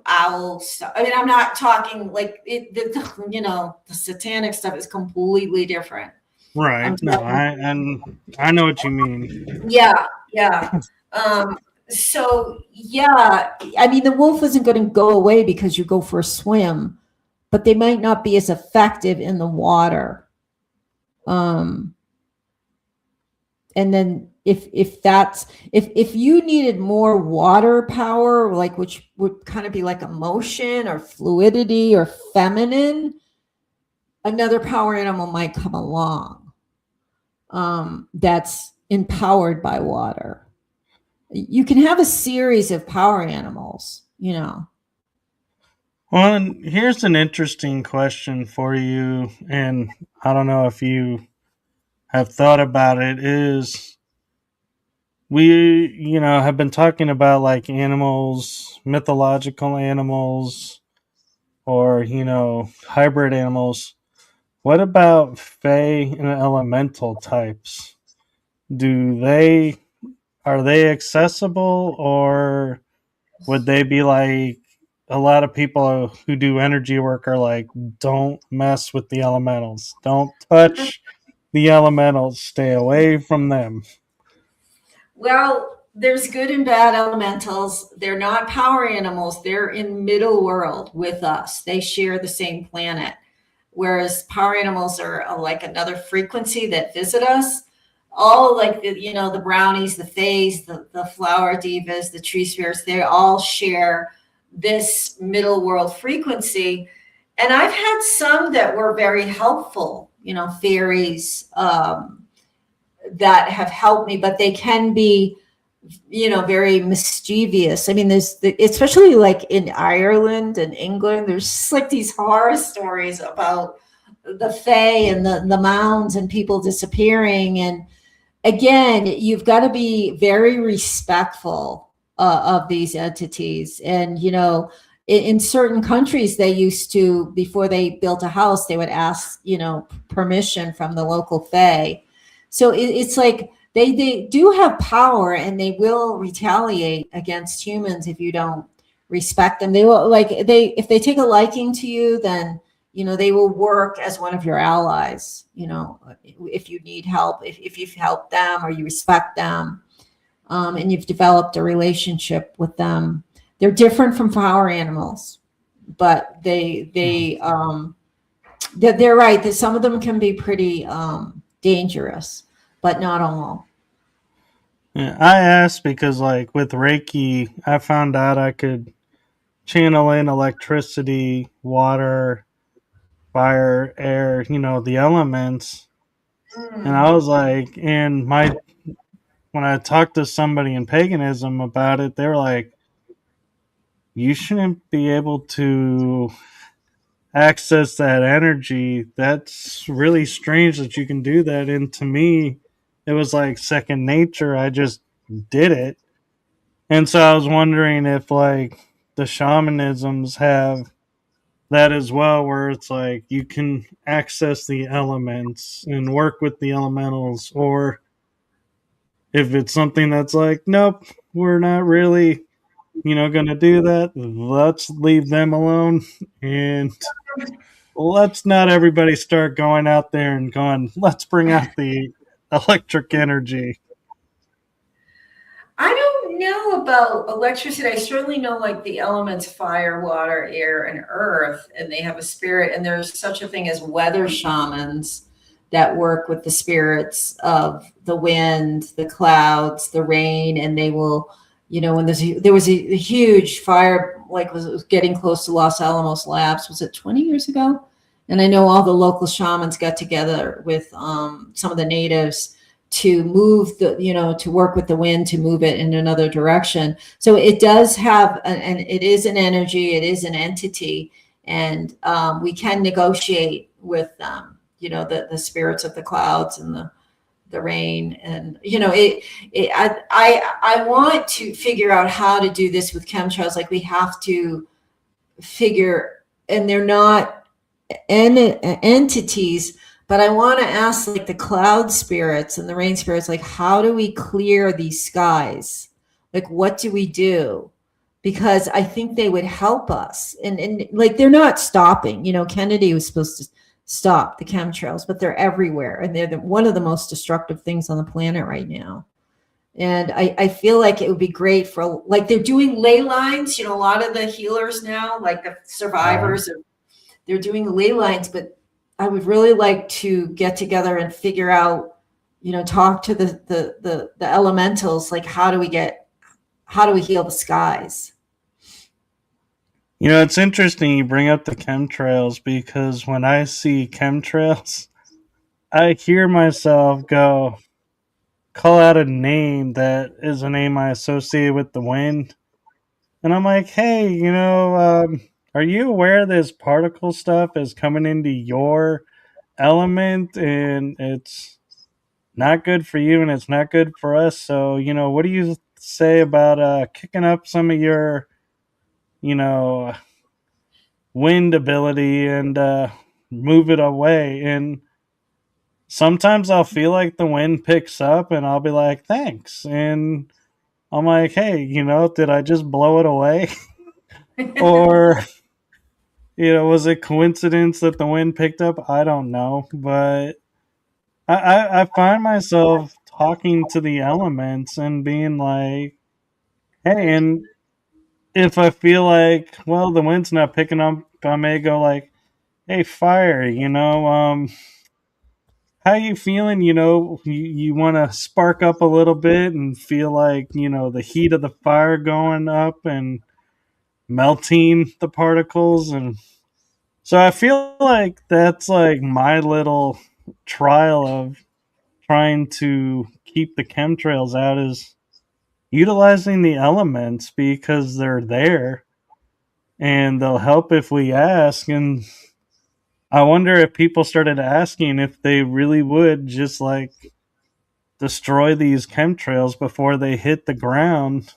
owl stuff. I mean, I'm not talking like it, the satanic stuff is completely different. Right. No, I know what you mean. Yeah. Yeah. So yeah, I mean, the wolf isn't going to go away because you go for a swim, but they might not be as effective in the water. And then if you needed more water power, like which would kind of be like emotion or fluidity or feminine, another power animal might come along that's empowered by water. You can have a series of power animals, Well, and here's an interesting question for you, and I don't know if you have thought about it, is we, have been talking about like animals, mythological animals, or, hybrid animals. What about fae and elemental types? Are they accessible, or would they be like, a lot of people who do energy work are like, don't mess with the elementals. Don't touch the elementals. Stay away from them. Well, there's good and bad elementals. They're not power animals. They're in middle world with us. They share the same planet. Whereas power animals are like another frequency that visit us. All like the brownies, the fays, the flower divas, the tree spirits, they all share this middle world frequency. And I've had some that were very helpful, fairies, that have helped me, but they can be, very mischievous. I mean, especially like in Ireland and England, there's just like these horror stories about the fae and the mounds and people disappearing. And again, you've got to be very respectful of these entities. And, in certain countries, they used to, before they built a house, they would ask, permission from the local fae. So it's like they do have power and they will retaliate against humans if you don't respect them. They will if they take a liking to you, then they will work as one of your allies, if you need help, if you've helped them or you respect them, and you've developed a relationship with them. They're different from power animals, but they're right that some of them can be pretty dangerous, but not all. Yeah, I asked because, like, with Reiki, I found out I could channel in electricity, water, fire, air, the elements. And I was like, when I talked to somebody in paganism about it, they were like, you shouldn't be able to access that energy. That's really strange that you can do that. And to me, it was like second nature. I just did it. And so I was wondering if like the shamanisms have that as well, where it's like you can access the elements and work with the elementals, or if it's something that's like, nope, we're not really, going to do that. Let's leave them alone, and let's not everybody start going out there and going, let's bring out the electric energy. I don't know about electricity. I certainly know like the elements fire, water, air, and earth, and they have a spirit. And there's such a thing as weather shamans that work with the spirits of the wind, the clouds, the rain, and they will, when there was a huge fire, like was getting close to Los Alamos Labs. Was it 20 years ago? And I know all the local shamans got together with some of the natives to move to work with the wind to move it in another direction. So it does have, and it is an energy, it is an entity, and we can negotiate with them, the spirits of the clouds and the rain. And, I want to figure out how to do this with chemtrails. Like we have to figure, and they're not entities, but I want to ask like the cloud spirits and the rain spirits, like, how do we clear these skies? Like, what do we do? Because I think they would help us. And like, they're not stopping, Kennedy was supposed to stop the chemtrails, but they're everywhere. And they're one of the most destructive things on the planet right now. And I feel like it would be great for, like, they're doing ley lines, a lot of the healers now, like the survivors, they're doing ley lines, but I would really like to get together and figure out, talk to the elementals, like how do we heal the skies? It's interesting you bring up the chemtrails, because when I see chemtrails, I hear myself call out a name that is a name I associate with the wind. And I'm like, hey, are you aware this particle stuff is coming into your element and it's not good for you and it's not good for us? So, what do you say about kicking up some of your, wind ability and move it away? And sometimes I'll feel like the wind picks up and I'll be like, thanks. And I'm like, hey, did I just blow it away? Or, was it coincidence that the wind picked up? I don't know. But I find myself talking to the elements and being like, hey, and if I feel like, well, the wind's not picking up, I may go like, hey, fire, how you feeling? You want to spark up a little bit and feel like, the heat of the fire going up and melting the particles. And so I feel like that's like my little trial of trying to keep the chemtrails out, is utilizing the elements, because they're there and they'll help if we ask. And I wonder if people started asking if they really would just like destroy these chemtrails before they hit the ground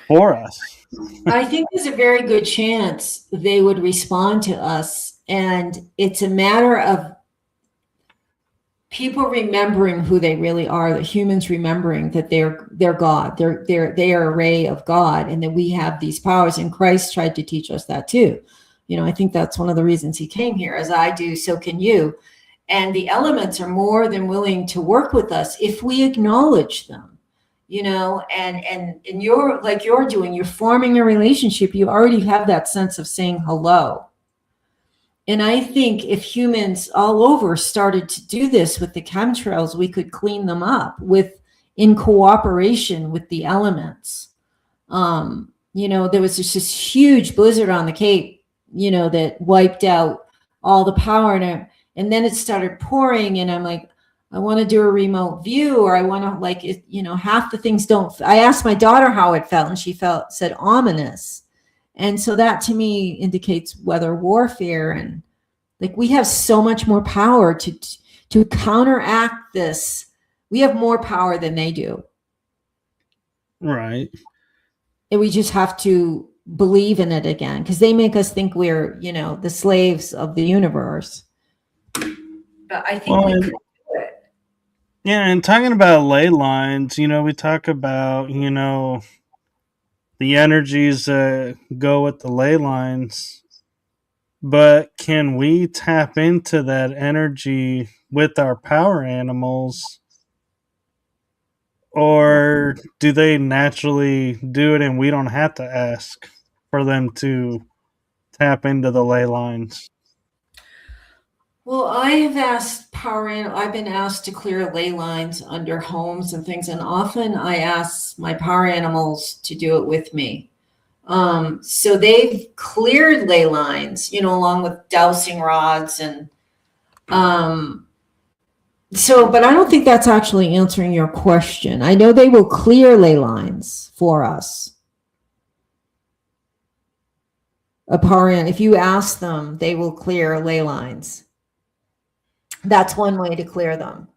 for us. I think there's a very good chance they would respond to us. And it's a matter of people remembering who they really are, the humans remembering that they're God, they are a ray of God, and that we have these powers. And Christ tried to teach us that too. I think that's one of the reasons he came here. As I do, so can you. And the elements are more than willing to work with us if we acknowledge them. And you're like you're doing, you're forming a relationship. You already have that sense of saying hello. And I think if humans all over started to do this with the chemtrails, we could clean them up in cooperation with the elements. There was just this huge blizzard on the Cape, that wiped out all the power, and then it started pouring, and I'm like, I want to do a remote view, or I want to, like, it, half the things don't. I asked my daughter how it felt, and she said ominous. And so that to me indicates weather warfare. And like, we have so much more power to counteract this. We have more power than they do. Right. And we just have to believe in it again, because they make us think we're, the slaves of the universe. But I think we could do it. Yeah, and talking about ley lines, we talk about, the energies that go with the ley lines, but can we tap into that energy with our power animals? Or or do they naturally do it and we don't have to ask for them to tap into the ley lines? Well, I've been asked to clear ley lines under homes and things, and often I ask my power animals to do it with me. So they've cleared ley lines, along with dowsing rods and but I don't think that's actually answering your question. I know they will clear ley lines for us. If you ask them, they will clear ley lines. That's one way to clear them.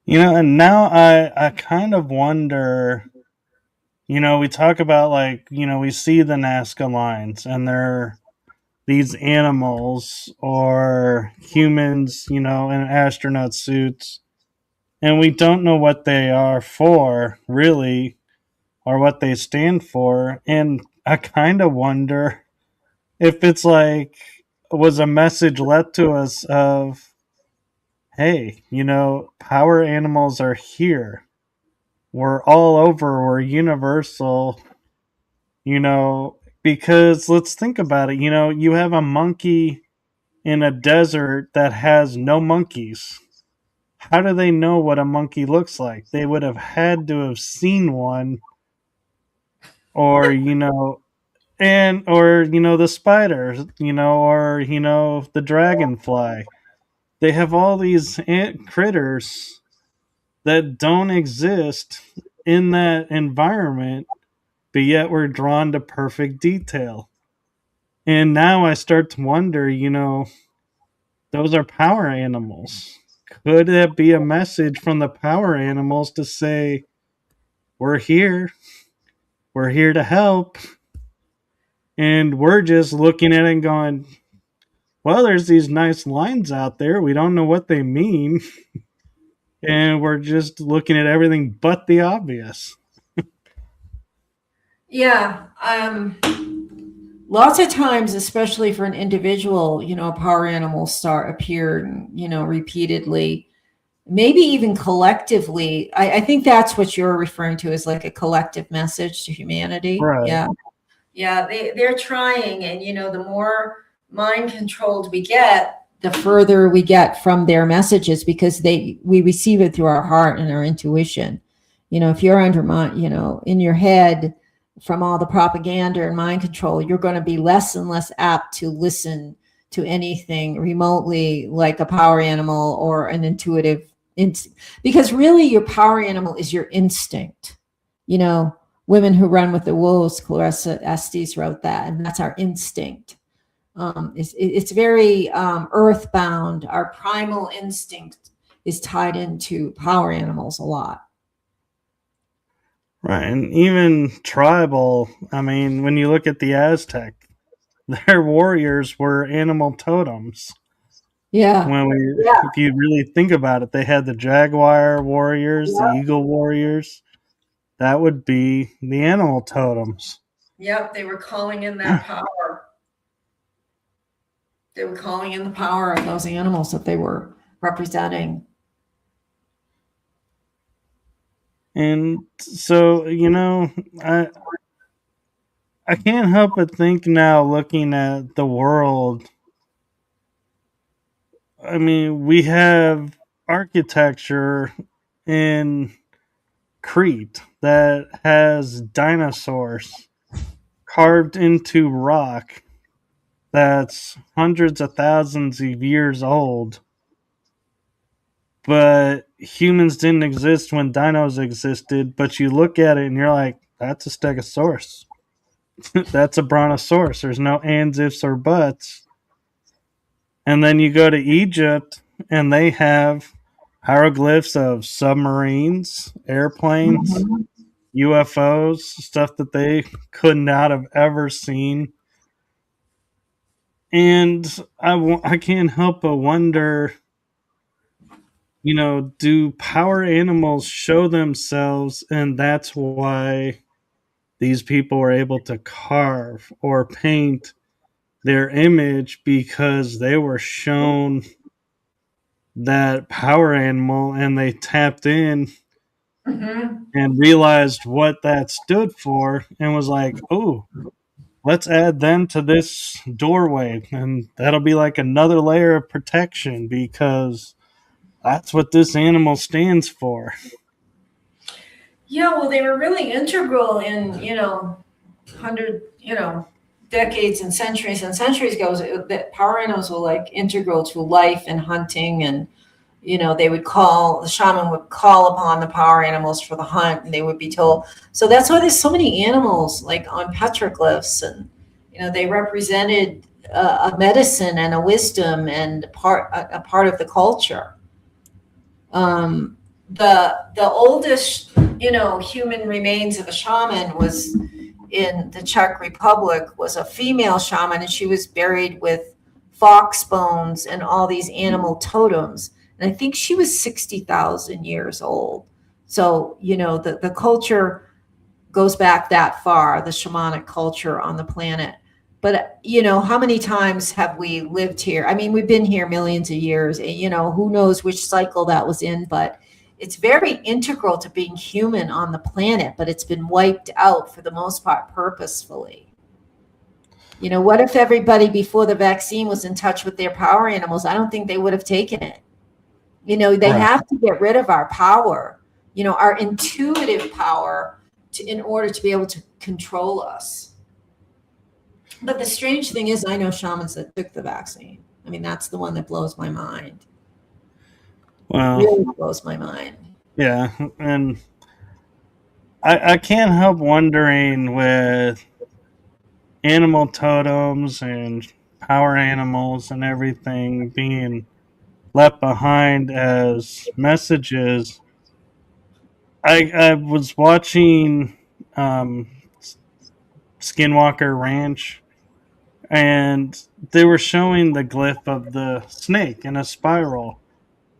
And now I kind of wonder, we talk about we see the Nazca lines and they're these animals or humans, in astronaut suits, and we don't know what they are for, really, or what they stand for. And I kind of wonder if it's was a message left to us of, hey, power animals are here. We're all over. We're universal, because let's think about it. You have a monkey in a desert that has no monkeys. How do they know what a monkey looks like? They would have had to have seen one, or, the spiders, or, the dragonfly. They have all these ant critters that don't exist in that environment, but yet we're drawn to perfect detail. And now I start to wonder, those are power animals. Could that be a message from the power animals to say, we're here to help, and we're just looking at it and going, well, there's these nice lines out there, we don't know what they mean, and we're just looking at everything but the obvious. Yeah. Lots of times, especially for an individual, power animals appear, repeatedly, maybe even collectively. I think that's what you're referring to as like a collective message to humanity. Right. Yeah. Yeah. They're trying. And, the more mind controlled we get, the further we get from their messages, because we receive it through our heart and our intuition. If you're undermined, in your head from all the propaganda and mind control, you're going to be less and less apt to listen to anything remotely like a power animal or an intuitive because really your power animal is your instinct. Women Who Run with the Wolves, Clarissa Estes wrote that, and that's our instinct. It's very earthbound. Our primal instinct is tied into power animals a lot. Right, and even tribal, when you look at the Aztec, their warriors were animal totems. Yeah. If you really think about it, they had the jaguar warriors, the eagle warriors. That would be the animal totems. Yep, they were calling in that power. They were calling in the power of those animals that they were representing. And so, I can't help but think now, looking at the world, we have architecture in Crete that has dinosaurs carved into rock that's hundreds of thousands of years old. But humans didn't exist when dinos existed, but you look at it and you're like, that's a stegosaurus. That's a brontosaurus. There's no ands, ifs, or buts. And then you go to Egypt and they have hieroglyphs of submarines, airplanes, UFOs, stuff that they could not have ever seen. And I can't help but wonder, do power animals show themselves, and that's why these people were able to carve or paint their image, because they were shown that power animal and they tapped in Mhm. and realized what that stood for and was like, oh, let's add them to this doorway. And that'll be like another layer of protection because that's what this animal stands for. Yeah, well, they were really integral in, decades and centuries ago. That power animals were like integral to life and hunting, and the shaman would call upon the power animals for the hunt, and they would be told. So that's why there's so many animals like on petroglyphs, and they represented a medicine and a wisdom and a part of the culture. The oldest human remains of a shaman was in the Czech Republic, was a female shaman, and she was buried with fox bones and all these animal totems. And I think she was 60,000 years old. So, the culture goes back that far, the shamanic culture on the planet. But, how many times have we lived here? I mean, we've been here millions of years. Who knows which cycle that was in, but it's very integral to being human on the planet, but it's been wiped out for the most part purposefully. What if everybody before the vaccine was in touch with their power animals? I don't think they would have taken it. They Right. have to get rid of our power, our intuitive power in order to be able to control us. But the strange thing is, I know shamans that took the vaccine. I mean, that's the one that blows my mind. Well, Really blows my mind. yeah. And I can't help wondering with animal totems and power animals and everything being left behind as messages. I was watching Skinwalker Ranch, and they were showing the glyph of the snake in a spiral.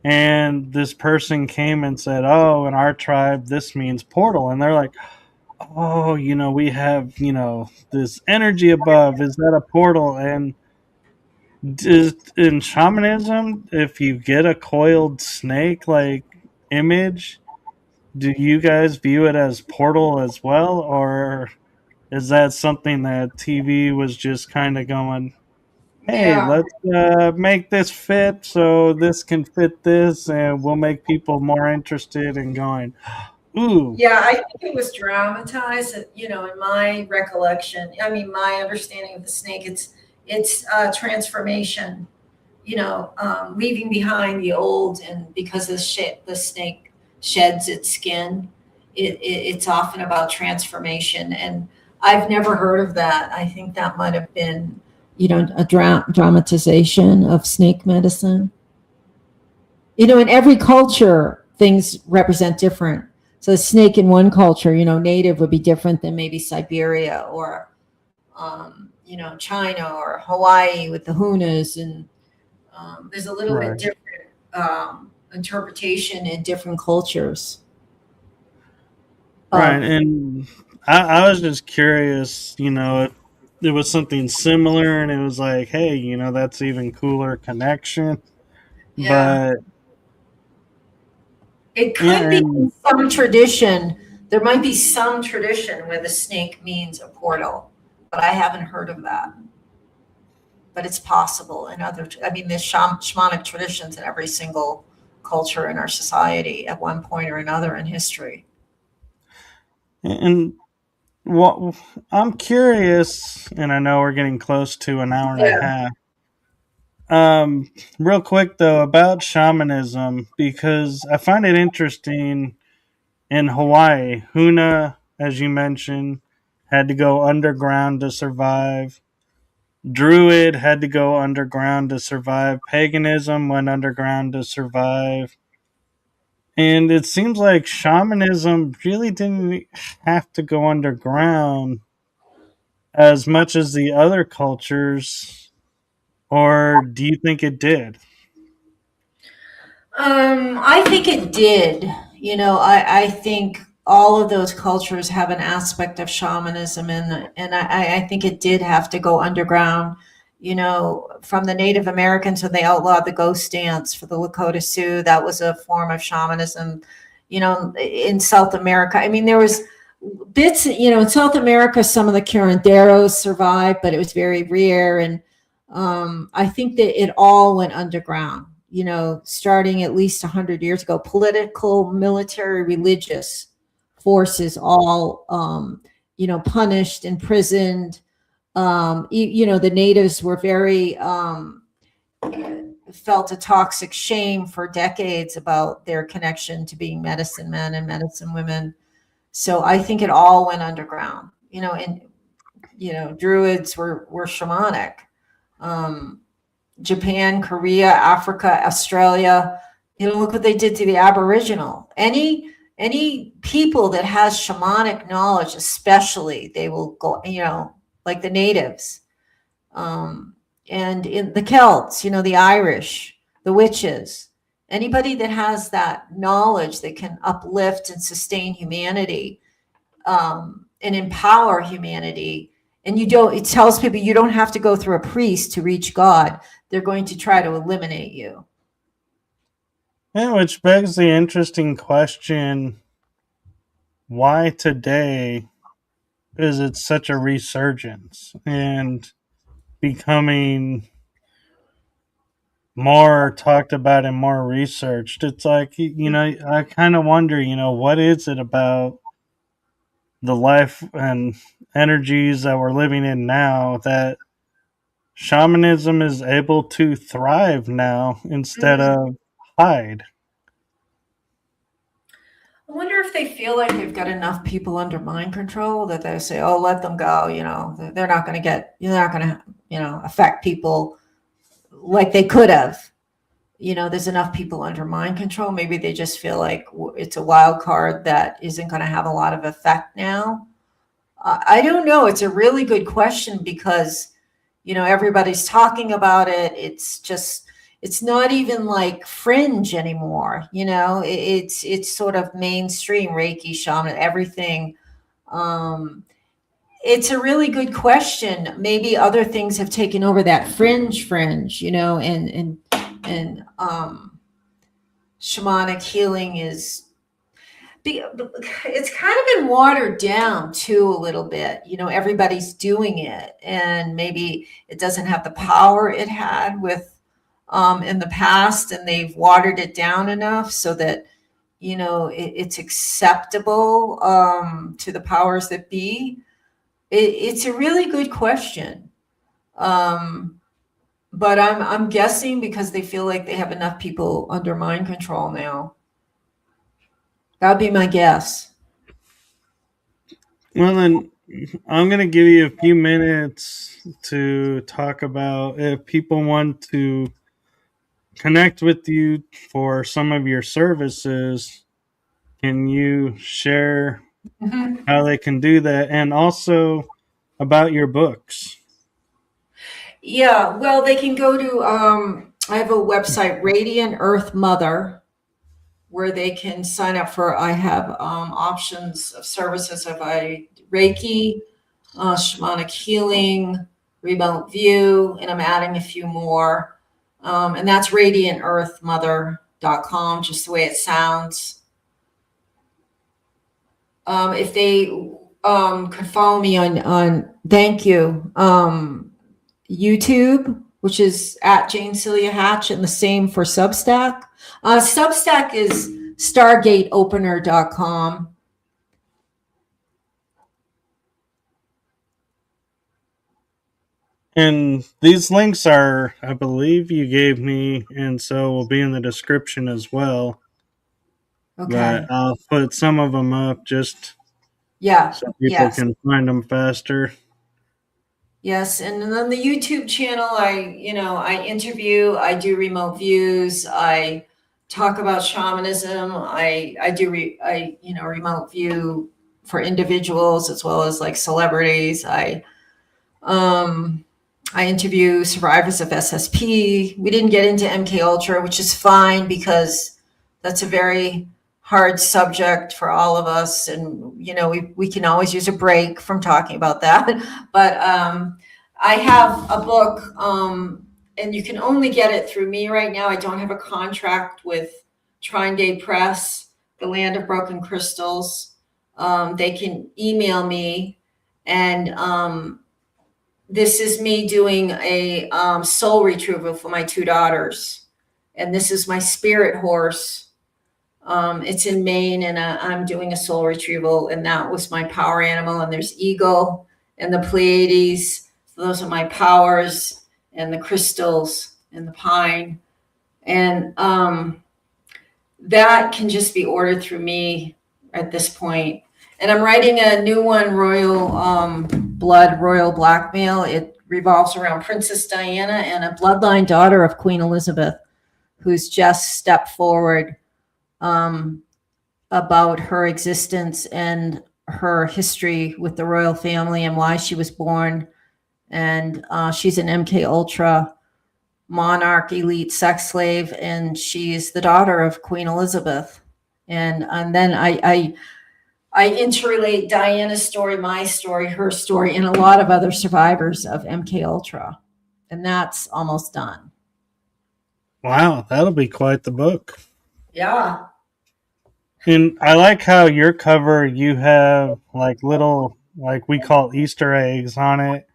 And this person came and said, oh, in our tribe, this means portal. And they're like, oh, we have, this energy above. Is that a portal? And in shamanism, if you get a coiled snake like image, do you guys view it as portal as well? Or is that something that TV was just kind of going, hey, Yeah. let's make this fit so this can fit this, and we'll make people more interested in going, ooh. Yeah, I think it was dramatized, in my recollection. I mean, my understanding of the snake, it's transformation, leaving behind the old, and because the snake sheds its skin, it's often about transformation. And I've never heard of that. I think that might have been, a dramatization of snake medicine. In every culture, things represent different. So a snake in one culture, native would be different than maybe Siberia or, China or Hawaii with the hunas. And there's a little bit Right. different interpretation in different cultures. Right. And I was just curious, if it was something similar and it was like, hey, that's even cooler connection. Yeah. But It yeah, could be and some tradition. There might be some tradition where the snake means a portal, but I haven't heard of that. But it's possible in there's shamanic traditions in every single culture in our society at one point or another in history. and what I'm curious, and I know we're getting close to an hour and a Yeah. half. Real quick though about shamanism, because I find it interesting. In Hawaii, Huna, as you mentioned, had to go underground to survive. Druid had to go underground to survive. Paganism went underground to survive. And it seems like shamanism really didn't have to go underground as much as the other cultures, or do you think it did? I think it did. I think all of those cultures have an aspect of shamanism, and I think it did have to go underground. From the Native Americans when they outlawed the ghost dance for the Lakota Sioux, that was a form of shamanism. in South America. I mean, there was bits, in South America, some of the curanderos survived, but it was very rare. And I think that it all went underground, starting at least 100 years ago. Political, military, religious forces all, punished, imprisoned. The natives were very, felt a toxic shame for decades about their connection to being medicine men and medicine women. So I think it all went underground, and, Druids were shamanic. Japan, Korea, Africa, Australia, look what they did to the Aboriginal. Any people that has shamanic knowledge, especially, they will go, like the natives. And in the Celts, the Irish, the witches, anybody that has that knowledge that can uplift and sustain humanity, and empower humanity. And it tells people you don't have to go through a priest to reach God. They're going to try to eliminate you. Yeah, which begs the interesting question, why today is it such a resurgence and becoming more talked about and more researched? It's like, I kind of wonder, what is it about the life and energies that we're living in now that shamanism is able to thrive now instead of hide? I wonder if they feel like they've got enough people under mind control that they say, "Oh, let them go." They're not going to affect people like they could have. There's enough people under mind control. Maybe they just feel like it's a wild card that isn't going to have a lot of effect now. I don't know. It's a really good question because, everybody's talking about it. It's not even like fringe anymore. It's sort of mainstream Reiki, shaman, everything. It's a really good question. Maybe other things have taken over that fringe, and shamanic healing it's kind of been watered down too a little bit. Everybody's doing it, and maybe it doesn't have the power it had with in the past, and they've watered it down enough so that it's acceptable to the powers that be. It's a really good question. But I'm guessing because they feel like they have enough people under mind control now. That'd be my guess. Well, then I'm going to give you a few minutes to talk about if people want to connect with you for some of your services. Can you share how they can do that, and also about your books? Yeah, well, they can go to, I have a website, Radiant Earth Mother, where they can sign up for, I have options of services of Reiki, shamanic healing, remote view, and I'm adding a few more. And that's radiantearthmother.com, just the way it sounds. If they could follow me on thank you, YouTube, which is at Jane Celia Hatch, and the same for Substack. Substack is stargateopener.com. And these links are, I believe you gave me, and so will be in the description as well. Okay. But I'll put some of them up just so people can find them faster. Yes, and on the YouTube channel, I interview, I do remote views, I talk about shamanism, I do remote view for individuals as well as like celebrities. I interview survivors of SSP. We didn't get into MKUltra, which is fine because that's a very hard subject for all of us, and we can always use a break from talking about that. But I have a book, and you can only get it through me right now. I don't have a contract with Trine Day Press, the Land of Broken Crystals. They can email me, and this is me doing a soul retrieval for my two daughters. And this is my spirit horse. It's in Maine, and I'm doing a soul retrieval, and that was my power animal. And there's Eagle and the Pleiades. So those are my powers, and the crystals and the pine. And that can just be ordered through me at this point. And I'm writing a new one, Royal Blood, Royal Blackmail. It revolves around Princess Diana and a bloodline daughter of Queen Elizabeth, who's just stepped forward about her existence and her history with the royal family and why she was born. And she's an MKUltra monarch elite sex slave, and she's the daughter of Queen Elizabeth. And then I interrelate Diana's story, my story, her story, and a lot of other survivors of MKUltra. And that's almost done. Wow, that'll be quite the book. Yeah. And I like how your cover, you have like little, like we call Easter eggs on it.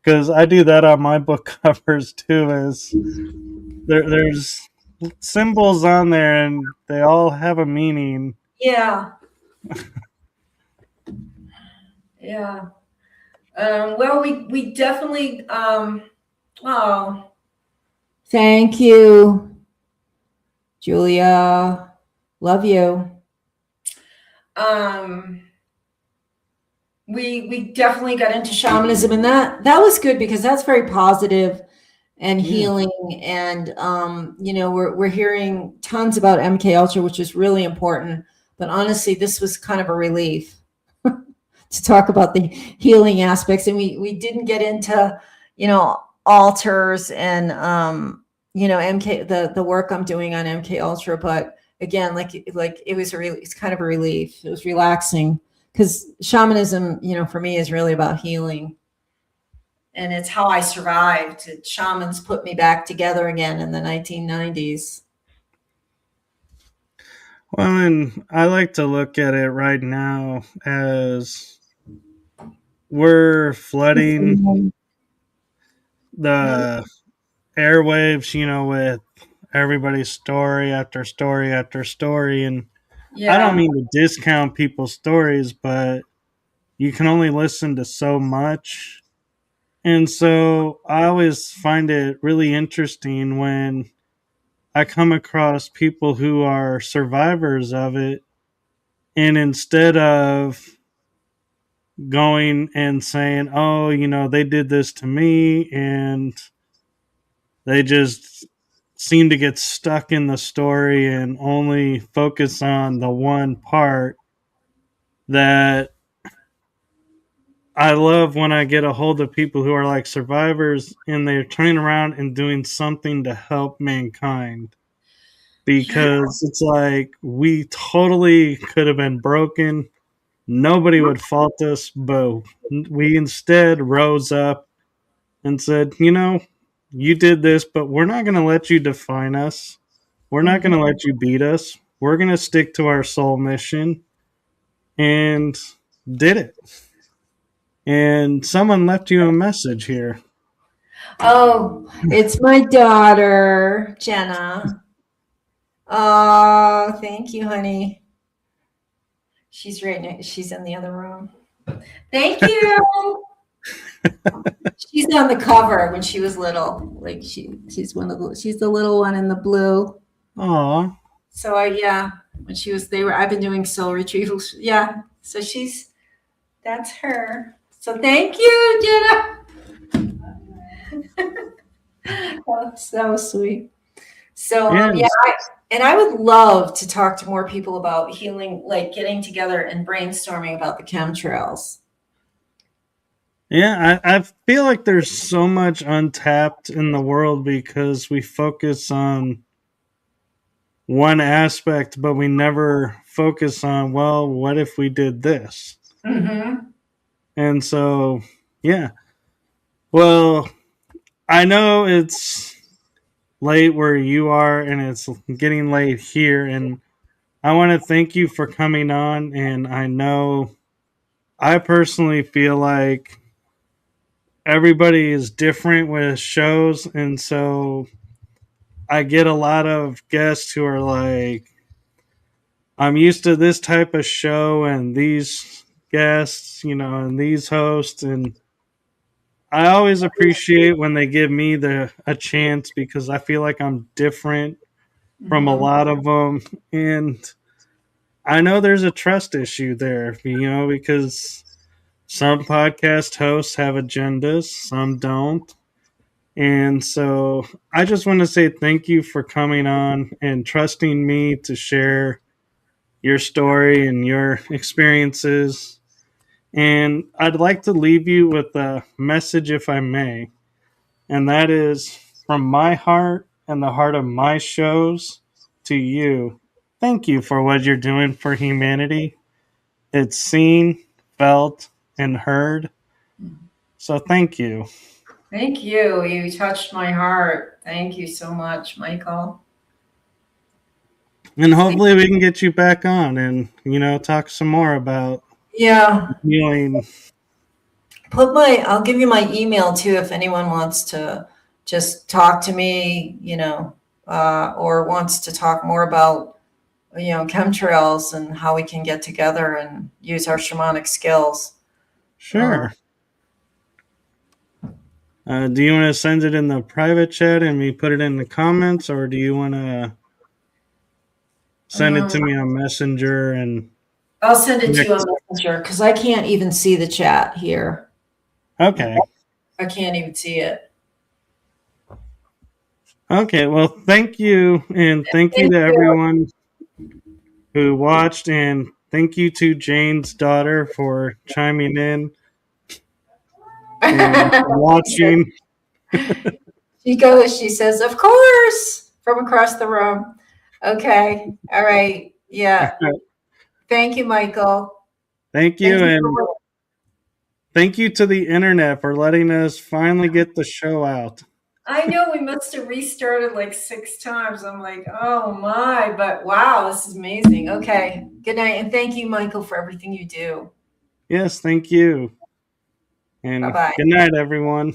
Because I do that on my book covers too. Is there's symbols on there, and they all have a meaning. Yeah. Yeah. Well, we definitely. Oh, thank you, Julia. Love you. We definitely got into shamanism, and that was good because that's very positive and healing. And we're hearing tons about MKUltra, which is really important. But honestly, this was kind of a relief to talk about the healing aspects. And we didn't get into altars and the work I'm doing on MKUltra. But again, like it's kind of a relief. It was relaxing. Because shamanism, for me is really about healing. And it's how I survived. Shamans put me back together again in the 1990s. Well, and I like to look at it right now as we're flooding the airwaves, with everybody's story after story after story. And I don't mean to discount people's stories, but you can only listen to so much. And so I always find it really interesting when I come across people who are survivors of it. And instead of going and saying, oh, they did this to me, and they just seem to get stuck in the story and only focus on the one part, that I love when I get a hold of people who are like survivors and they're turning around and doing something to help mankind. Because it's like we totally could have been broken. Nobody would fault us, but we instead rose up and said, you did this, but we're not going to let you define us. We're not going to let you beat us. We're going to stick to our soul mission, and did it. And someone left you a message here. Oh, it's my daughter, Jenna. Oh, thank you, honey. She's right now. She's in the other room. Thank you. She's on the cover when she was little. Like she's the little one in the blue. Aw. So when she was, I've been doing soul retrievals. Yeah. So that's her. So thank you, Jenna. That was sweet. So Yes. and I would love to talk to more people about healing, like getting together and brainstorming about the chemtrails. Yeah, I feel like there's so much untapped in the world because we focus on one aspect, but we never focus on, well, what if we did this? Mm-hmm. And so, yeah. Well, I know it's late where you are and it's getting late here, and I want to thank you for coming on. And I know I personally feel like everybody is different with shows. And so I get a lot of guests who are like, I'm used to this type of show and these guests, and these hosts. And I always appreciate when they give me a chance because I feel like I'm different from a lot of them. And I know there's a trust issue there, because some podcast hosts have agendas, some don't. And so I just want to say thank you for coming on and trusting me to share your story and your experiences. And I'd like to leave you with a message, if I may. And that is from my heart and the heart of my shows to you. Thank you for what you're doing for humanity. It's seen, felt, and heard. So thank you. Thank you. You touched my heart. Thank you so much, Michael. And hopefully we can get you back on and, talk some more about healing. I'll give you my email too if anyone wants to just talk to me, or wants to talk more about, chemtrails and how we can get together and use our shamanic skills. Sure. Do you want to send it in the private chat and we put it in the comments, or do you want to send it to me on Messenger? And I'll send it to you on Messenger because I can't even see the chat here. Okay. I can't even see it. Okay, well, thank you, and thank you to everyone who watched, and thank you to Jane's daughter for chiming in and watching. She says, of course, from across the room. Okay, all right, yeah. Thank you, Michael. Thank you, and thank you to the internet for letting us finally get the show out. I know we must have restarted like 6 times. I'm like, oh my, but wow, this is amazing. Okay, good night, and thank you, Michael, for everything you do. Yes, thank you. And bye-bye. Good night, everyone.